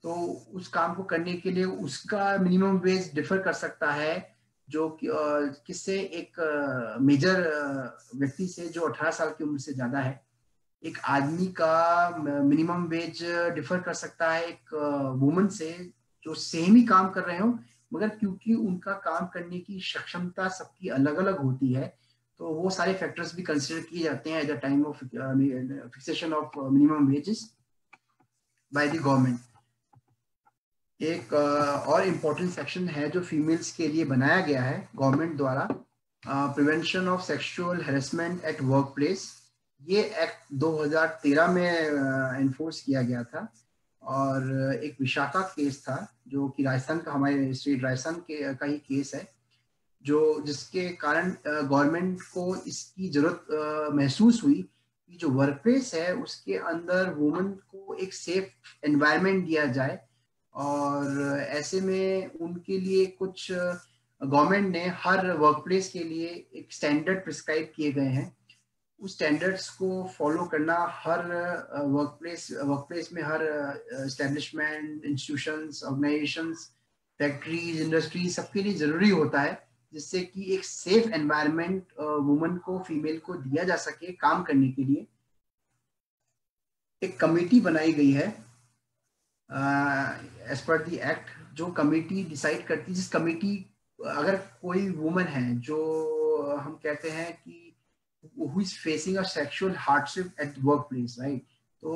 तो उस काम को करने के लिए उसका मिनिमम वेज डिफर कर सकता है जो किससे, एक मेजर व्यक्ति से जो 18 साल की उम्र से ज्यादा है। एक आदमी का मिनिमम वेज डिफर कर सकता है एक वुमन से जो सेम ही काम कर रहे हो, मगर क्योंकि उनका काम करने की सक्षमता सबकी अलग अलग होती है, तो वो सारे फैक्टर्स भी कंसिडर किए जाते हैं at the time of fixation of minimum wages by the government. एक और इम्पोर्टेंट सेक्शन है जो फीमेल्स के लिए बनाया गया है गवर्नमेंट द्वारा, prevention of sexual harassment at work place. ये एक्ट 2013 में इन्फोर्स किया गया था। और एक विशाखा केस था जो कि राजस्थान का, हमारे स्टेट राजस्थान का ही केस है, जो जिसके कारण गवर्नमेंट को इसकी जरूरत महसूस हुई कि जो वर्क प्लेस है उसके अंदर वुमेन को एक सेफ एनवायरनमेंट दिया जाए। और ऐसे में उनके लिए कुछ गवर्नमेंट ने हर वर्क प्लेस के लिए एक स्टैंडर्ड प्रिस्क्राइब किए गए हैं। उस स्टैंडर्ड्स को फॉलो करना हर वर्क प्लेस में, हर establishment, institutions, organisations, factories, industry, सबके लिए जरूरी होता है, जिससे कि एक सेफ एनवायरनमेंट वुमन को, फीमेल को दिया जा सके काम करने के लिए। एक कमेटी बनाई गई है एज पर द एक्ट, जो कमेटी डिसाइड करती है। जिस कमेटी, अगर कोई वुमन है जो हम कहते हैं कि who is facing a sexual hardship at the workplace, right? तो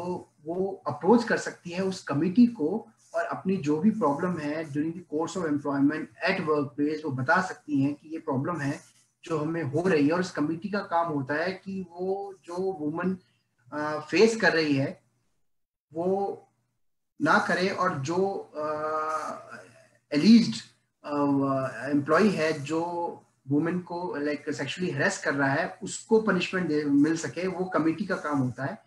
वो अप्रोच कर सकती है उस कमिटी को और अपनी जो भी प्रॉब्लम है during the course of employment at work place वो बता सकती हैं कि ये प्रॉब्लम है जो हमें हो रही है। और इस कमिटी का काम होता है कि वो जो वुमन फेस कर रही है वो ना करे, और जो एलिज्ड एम्प्लॉय है जो वुमेन को लाइक सेक्सुअली हैरेस कर रहा है उसको पनिशमेंट मिल सके, वो कमेटी का काम होता है।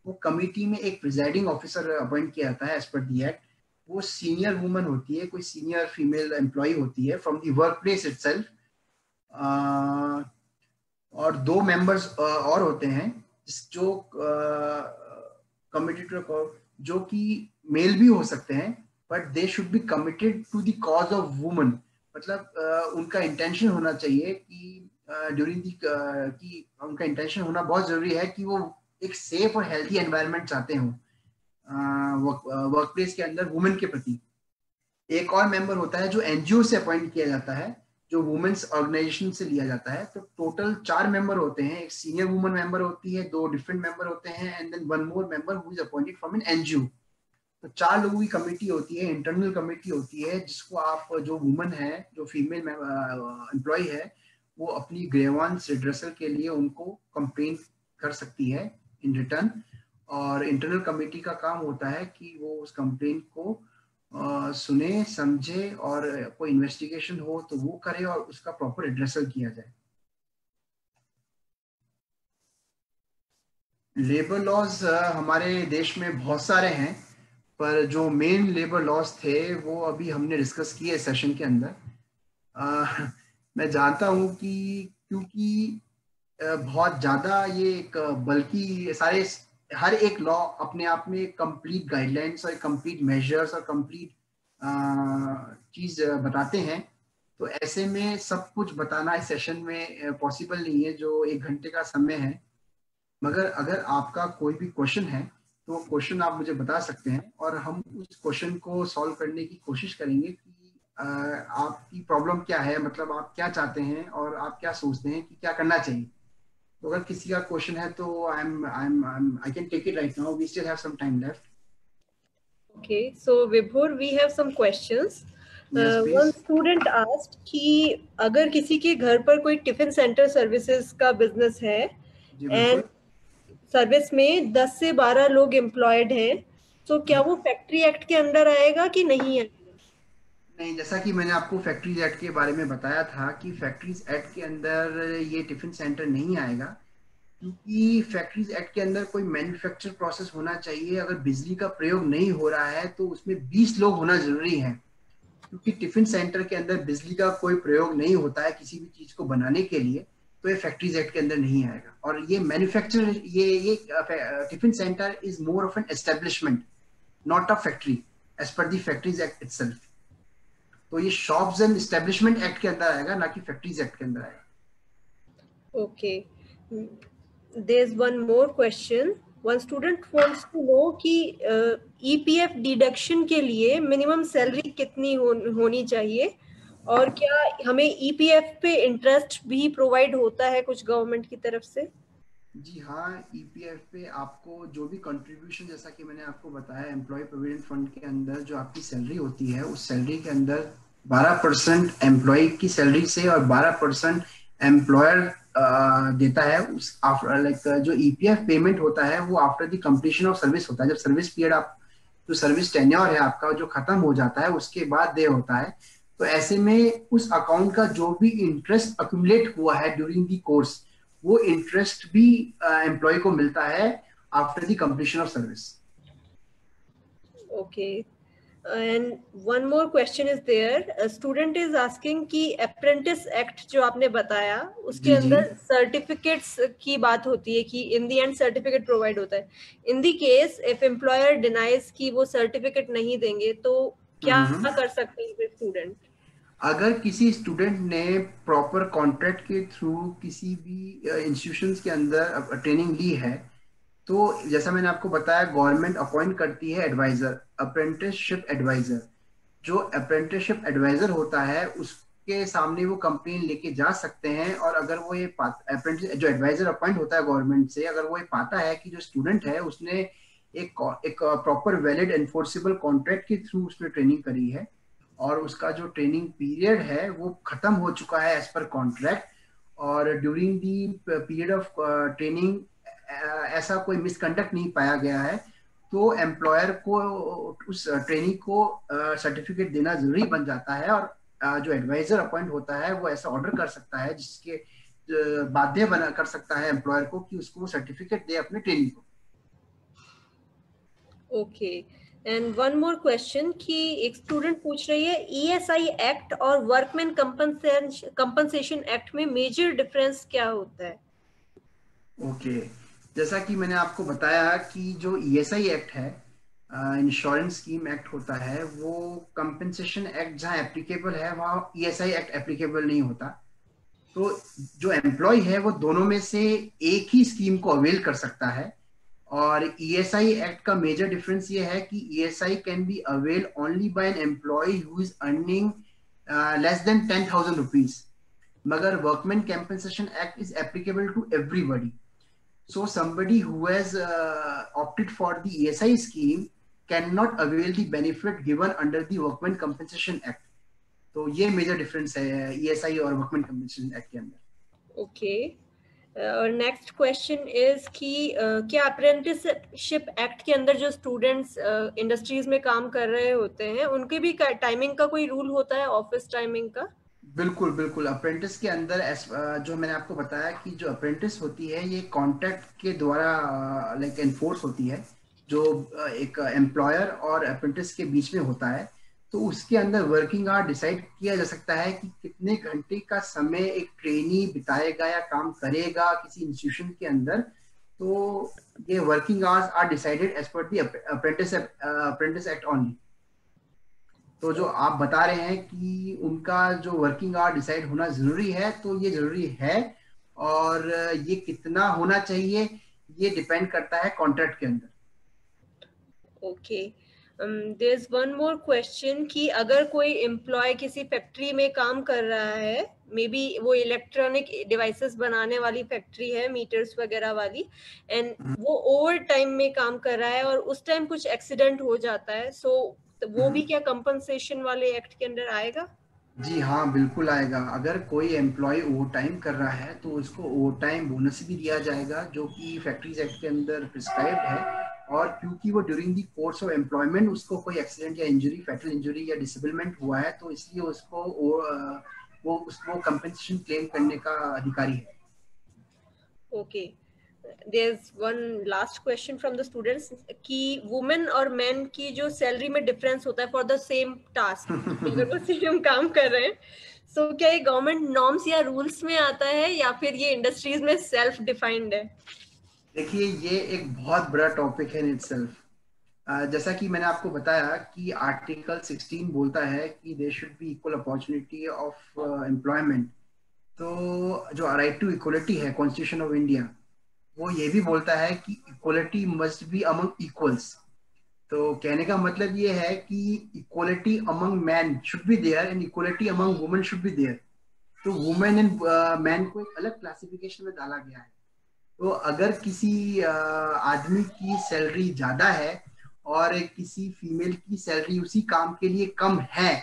वो कमेटी में एक प्रिजाइडिंग ऑफिसर अपॉइंट किया जाता है एज पर दी एक्ट। वो सीनियर वुमन होती है, कोई सीनियर फीमेल एम्प्लॉय होती है from the work place itself. और 2 मेंबर्स और होते हैं जो कमिटी जो कि मेल भी हो सकते हैं, but they should be committed to the cause of woman. मतलब उनका इंटेंशन होना चाहिए कि ड्यूरिंग दी कि उनका इंटेंशन होना बहुत जरूरी है कि वो एक सेफ और हेल्थी एनवायरनमेंट चाहते हो वर्क प्लेस के अंदर वुमेन के प्रति। एक और मेंबर होता है जो एनजीओ से अपॉइंट किया जाता है, जो वुमेन्स ऑर्गेनाइजेशन से लिया जाता है। तो टोटल 4 मेंबर होते हैं। एक सीनियर वुमन मेंबर होती है, 2 डिफरेंट मेंबर होते हैं, and then 1 more member who is appointed from an NGO. तो 4 लोगों की कमेटी होती है, इंटरनल कमेटी होती है, जिसको आप, जो वुमन है, जो फीमेल एम्प्लॉय है, वो अपनी ग्रीवेंस रिड्रेसल के लिए उनको कंप्लेन कर सकती है इन रिटर्न। और इंटरनल कमेटी का काम होता है कि वो उस कंप्लेंट को सुने, समझे, और कोई इन्वेस्टिगेशन हो तो वो करे और उसका प्रॉपर एड्रेसल किया जाए। लेबर लॉज हमारे देश में बहुत सारे हैं, पर जो मेन लेबर लॉज थे वो अभी हमने डिस्कस किए सेशन के अंदर। मैं जानता हूं कि क्योंकि बहुत ज्यादा ये एक बल्कि सारे हर एक लॉ अपने आप में कंप्लीट गाइडलाइंस और कंप्लीट मेजर्स और कंप्लीट चीज बताते हैं, तो ऐसे में सब कुछ बताना इस सेशन में पॉसिबल नहीं है जो 1 घंटे का समय है। मगर अगर आपका कोई भी क्वेश्चन है तो क्वेश्चन आप मुझे बता सकते हैं और हम उस क्वेश्चन को सॉल्व करने की कोशिश करेंगे कि आपकी प्रॉब्लम क्या है, मतलब आप क्या चाहते हैं और आप क्या सोचते हैं कि क्या करना चाहिए। तो अगर किसी का क्वेश्चन है तो I can take it right now, we still have some time left. Okay, so Vibhor, we have some questions. Yes One please. student asked कि अगर किसी के घर पर कोई टिफिन सेंटर सर्विसेज का बिजनेस है जी एंड बिल्कुल। सर्विस में 10 से 12 लोग एम्प्लॉयड हैं, तो क्या वो फैक्ट्री एक्ट के अंदर आएगा कि नहीं आएगा? नहीं, जैसा कि मैंने आपको फैक्ट्रीज एक्ट के बारे में बताया था कि फैक्ट्रीज एक्ट के अंदर ये टिफिन सेंटर नहीं आएगा, क्योंकि फैक्ट्रीज एक्ट के अंदर कोई मैन्युफैक्चर प्रोसेस होना चाहिए। अगर बिजली का प्रयोग नहीं हो रहा है तो उसमें 20 लोग होना जरूरी है, क्योंकि टिफिन सेंटर के अंदर बिजली का कोई प्रयोग नहीं होता है किसी भी चीज को बनाने के लिए, तो ये फैक्ट्रीज एक्ट के अंदर नहीं आएगा। और ये मैन्युफैक्चर ये tiffin centre is more of an establishment, not a factory, as per the factories act itself. तो ये शॉप्स एंड एस्टेब्लिशमेंट एक्ट के अंदर आएगा, ना कि फैक्ट्रीज एक्ट के अंदर आएगा। Okay. There's one more question. One student wants to know कि EPF डिडक्शन के लिए मिनिमम सैलरी कितनी होनी चाहिए, और क्या हमें EPF पे इंटरेस्ट भी प्रोवाइड होता है कुछ गवर्नमेंट की तरफ से? जी हाँ, ईपीएफ पे आपको जो भी कंट्रीब्यूशन, जैसा कि मैंने आपको बताया, एम्प्लॉय प्रोविडेंट फंड के अंदर जो आपकी सैलरी होती है, उस सैलरी के अंदर 12% एम्प्लॉय की सैलरी से और 12% एम्प्लॉयर देता है। उस लाइक जो ईपीएफ पेमेंट होता है वो after the completion of service होता है। जब सर्विस पीरियड आप जो सर्विस टेन्योर है आपका जो खत्म हो जाता है उसके बाद दे होता है। तो ऐसे में उस अकाउंट का जो भी इंटरेस्ट अक्यूमुलेट हुआ है ड्यूरिंग द कोर्स, वो इंटरेस्ट भी एम्प्लॉय को मिलता है after the completion of service. Okay. And one more question is there. A student is asking कि अप्रेंटिस एक्ट जो आपने बताया उसके जी जी। अंदर सर्टिफिकेट्स की बात होती है कि in the end certificate provide होता है। In the case if employer denies कि वो सर्टिफिकेट नहीं देंगे तो क्या हम्म। कर सकते हैं स्टूडेंट? अगर किसी स्टूडेंट ने प्रॉपर कॉन्ट्रैक्ट के थ्रू किसी भी इंस्टीट्यूशंस के अंदर ट्रेनिंग ली है, तो जैसा मैंने आपको बताया, गवर्नमेंट अपॉइंट करती है एडवाइजर, अप्रेंटिसशिप एडवाइजर। जो अप्रेंटिसशिप एडवाइजर होता है उसके सामने वो कंप्लेन लेके जा सकते हैं, और अगर वो ये अप्रेंटिस जो एडवाइजर अपॉइंट होता है गवर्नमेंट से, अगर वो ये पाता है कि जो स्टूडेंट है उसने एक प्रॉपर वैलिड एनफोर्सेबल कॉन्ट्रैक्ट के थ्रू उसने ट्रेनिंग करी है और उसका जो ट्रेनिंग पीरियड है वो खत्म हो चुका है एज पर कॉन्ट्रैक्ट, और during the period of training ऐसा कोई मिसकंडक्ट नहीं पाया गया है, तो एम्प्लॉयर को उस ट्रेनिंग को सर्टिफिकेट देना जरूरी बन जाता है। और जो एडवाइजर अपॉइंट होता है वो ऐसा ऑर्डर कर सकता है जिसके बाध्य बना कर सकता है एम्प्लॉयर को कि उसको सर्टिफिकेट दे अपने ट्रेनिंग को। Okay. And one more question कि एक स्टूडेंट पूछ रही है ईएसआई एक्ट और वर्कमैन कंपनसेशन एक्ट में मेजर डिफरेंस क्या होता है? ओके, जैसा कि मैंने आपको बताया कि जो ईएसआई एक्ट है, इंश्योरेंस स्कीम एक्ट होता है, वो कंपनसेशन एक्ट जहाँ एप्लीकेबल है वहाँ ईएसआई एक्ट एप्लीकेबल नहीं होता। तो जो एम्प्लॉय है वो दोनों में से एक ही स्कीम को अवेल कर सकता है। और ईएसआई एक्ट का मेजर डिफरेंस ये है कि ESI can be avail only by an employee who is earning less than 10,000 rupees, मगर workman compensation act is applicable to everybody. So somebody who has opted for the ESI scheme cannot avail the benefit given under the Workmen Compensation Act. तो ये major difference है ESI और workman compensation act के अंदर। Okay. और next question is कि क्या apprenticeship act के अंदर जो स्टूडेंट्स इंडस्ट्रीज में काम कर रहे होते हैं उनके भी टाइमिंग का कोई रूल होता है, ऑफिस टाइमिंग का? बिल्कुल बिल्कुल, अप्रेंटिस के अंदर जो मैंने आपको बताया कि जो अप्रेंटिस होती है ये कॉन्ट्रैक्ट के द्वारा लाइक एनफोर्स होती है, जो एक एम्प्लॉयर और अप्रेंटिस के बीच में होता है। तो उसके अंदर वर्किंग आवर डिसाइड किया जा सकता है कि कितने घंटे का समय एक ट्रेनी बिताएगा या काम करेगा किसी इंस्टीट्यूशन के अंदर। तो ये working hours are decided as per the apprentice act only. तो जो आप बता रहे हैं कि उनका जो वर्किंग आवर डिसाइड होना जरूरी है, तो ये जरूरी है। और ये कितना होना चाहिए ये डिपेंड करता है कॉन्ट्रैक्ट के अंदर। Okay, there is one more question कि अगर कोई एम्प्लॉय किसी फैक्ट्री में काम कर रहा है, मे बी वो इलेक्ट्रॉनिक डिवाइसेस बनाने वाली फैक्ट्री है, मीटर्स वगैरह वाली, एंड वो ओवर टाइम में काम कर रहा है और उस टाइम कुछ एक्सीडेंट हो जाता है, सो वो भी क्या कंपनसेशन वाले एक्ट के अंदर आएगा? जी हाँ, बिल्कुल आएगा। अगर कोई एम्प्लॉय ओवर टाइम कर रहा है तो उसको ओवर टाइम बोनस भी दिया जाएगा, जो कि फैक्ट्रीज एक्ट के अंदर प्रिस्क्राइब्ड है। और क्योंकि वो during the course of employment उसको कोई एक्सीडेंट या इंजरी, फैटल इंजरी या डिसेबलमेंट हुआ है, तो इसलिए उसको वो कंपनसेशन क्लेम करने का अधिकारी है। Okay, there's one last question from the students कि वुमेन और मैन की जो सैलरी में डिफरेंस होता है फॉर द सेम टास्क, अगर वो सेम काम कर रहे हैं, सो क्या ये गवर्नमेंट नॉर्म्स या रूल्स में आता है या फिर ये इंडस्ट्रीज में सेल्फ डिफाइंड है? देखिए, ये एक बहुत बड़ा टॉपिक है इन इटसेल्फ। जैसा कि मैंने आपको बताया कि आर्टिकल 16 बोलता है कि there should be equal opportunity of employment. तो जो राइट टू इक्वलिटी है कॉन्स्टिट्यूशन ऑफ इंडिया, वो ये भी बोलता है कि equality must be among equals. तो कहने का मतलब ये है कि equality among man should be there and equality among women should be there. तो वुमेन एंड मैन को एक अलग क्लासिफिकेशन में डाला गया है। तो अगर किसी आदमी की सैलरी ज्यादा है और किसी फीमेल की सैलरी उसी काम के लिए कम है,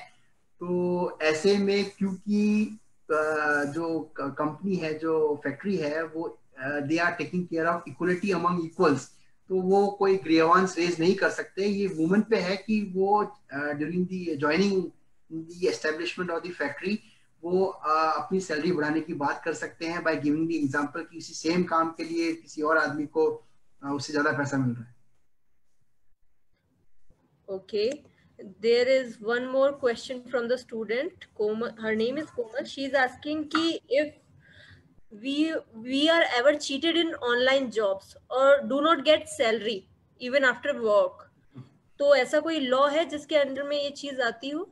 तो ऐसे में क्योंकि जो कंपनी है, जो फैक्ट्री है, वो they are taking care of equality among equals, तो वो कोई ग्रीवांस रेज नहीं कर सकते। ये वुमेन पे है कि वो during the joining the establishment of the factory वो अपनी सैलरी बढ़ाने की बात कर सकते हैं बाय गिविंग द एग्जांपल कि इसी सेम काम के लिए किसी और आदमी को उससे ज्यादा पैसा मिल रहा है। Okay, there is one more question from the student. Komal, her name is Komal. She is asking कि if we are ever cheated in online jobs or do not get salary even after work, तो ऐसा कोई law है जिसके under में ये चीज आती हो?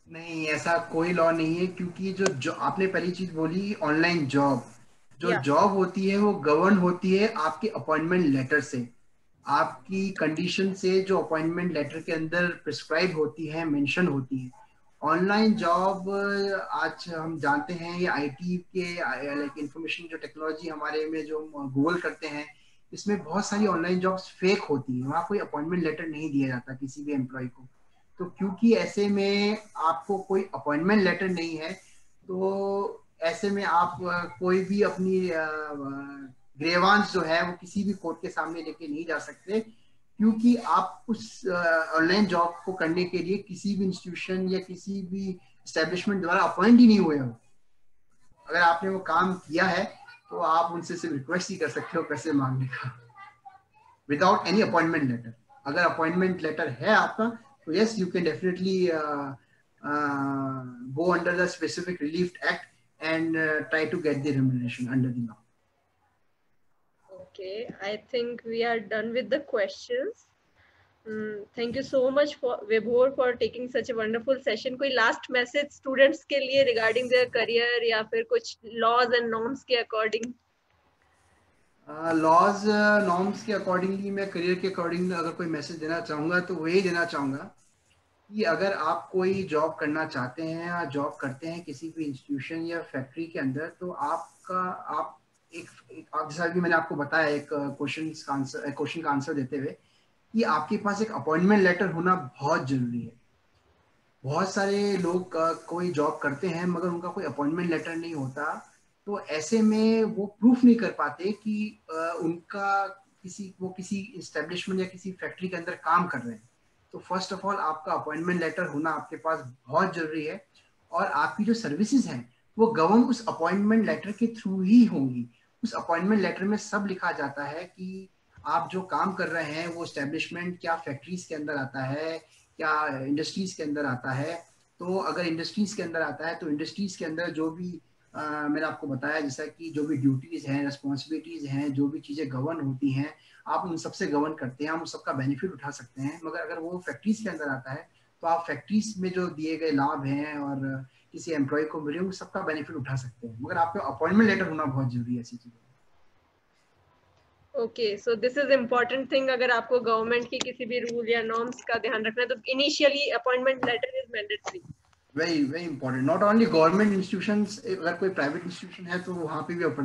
नहीं, ऐसा कोई लॉ नहीं है, क्योंकि जो आपने पहली चीज बोली ऑनलाइन जॉब, जो जॉब होती है वो गवर्न होती है आपके अपॉइंटमेंट लेटर से, आपकी कंडीशन से, जो अपॉइंटमेंट लेटर के अंदर प्रिस्क्राइब होती है, मेंशन होती है। ऑनलाइन जॉब आज हम जानते हैं ये आईटी के लाइक इंफॉर्मेशन जो टेक्नोलॉजी हमारे में जो गूगल करते हैं, इसमें बहुत सारी ऑनलाइन जॉब्स फेक होती है। वहाँ कोई अपॉइंटमेंट लेटर नहीं दिया जाता किसी भी एम्प्लॉय को। तो क्योंकि ऐसे में आपको कोई अपॉइंटमेंट लेटर नहीं है, तो ऐसे में आप कोई भी अपनी ग्रेवांश जो है वो किसी भी कोर्ट के सामने लेके नहीं जा सकते, क्योंकि आप उस ऑनलाइन जॉब को करने के लिए किसी भी इंस्टीट्यूशन या किसी भी एस्टेब्लिशमेंट द्वारा अपॉइंट ही नहीं हुए हो। अगर आपने वो काम किया है तो आप उनसे सिर्फ रिक्वेस्ट ही कर सकते हो पैसे मांगने का, विदाउट एनी अपॉइंटमेंट लेटर। अगर अपॉइंटमेंट लेटर है आपका तो yes, you can definitely go under the specific relief act and try to get the remuneration under the law. Okay, I think we are done with the questions. Thank you so much for Vibhor for taking such a wonderful session. कोई last message students के लिए regarding their career या फिर कुछ laws and norms के according? Laws norms के accordingly मैं career के अकॉर्डिंग अगर कोई मैसेज देना चाहूँगा तो वही देना चाहूँगा कि अगर आप कोई जॉब करना चाहते हैं या जॉब करते हैं किसी भी इंस्टीट्यूशन या फैक्ट्री के अंदर, तो आप जैसा भी मैंने आपको बताया एक क्वेश्चन का आंसर देते हुए कि आपके पास एक अपॉइंटमेंट लेटर होना बहुत जरूरी है। बहुत सारे लोग कोई जॉब करते हैं मगर उनका कोई अपॉइंटमेंट लेटर नहीं होता, तो ऐसे में वो प्रूफ नहीं कर पाते कि उनका किसी इस्टेब्लिशमेंट या किसी फैक्ट्री के अंदर काम कर रहे हैं। तो फर्स्ट ऑफ ऑल आपका अपॉइंटमेंट लेटर होना आपके पास बहुत जरूरी है, और आपकी जो सर्विसेज हैं वो गवर्न उस अपॉइंटमेंट लेटर के थ्रू ही होंगी। उस अपॉइंटमेंट लेटर में सब लिखा जाता है कि आप जो काम कर रहे हैं वो एस्टेब्लिशमेंट क्या फैक्ट्रीज के अंदर आता है, क्या इंडस्ट्रीज के अंदर आता है। तो अगर इंडस्ट्रीज के अंदर आता है तो इंडस्ट्रीज के अंदर जो भी मैंने आपको बताया जैसा कि जो भी ड्यूटीज हैं, रिस्पॉन्सिबिलिटीज हैं, जो भी चीजें गवर्न होती हैं, आप उन सबसे गवर्न करते हैं, आप उन सबका बेनिफिट उठा सकते हैं। मगर अगर वो फैक्ट्रीज के अंदर आता है तो आप फैक्ट्रीज में जो दिए गए लाभ हैं और किसी एम्प्लॉय को मिले उन सबका बेनिफिट उठा सकते हैं। मगर आपका अपॉइंटमेंट लेटर होना बहुत जरूरी है ऐसी चीजों। Okay, so this is important thing. अगर आपको गवर्नमेंट की किसी भी रूल या नॉर्म्स का ध्यान रखना है तो initially appointment letter is mandatory. Very very important, not only government institutions, अगर कोई प्राइवेट इंस्टीट्यूशन है तो वहाँ पे भी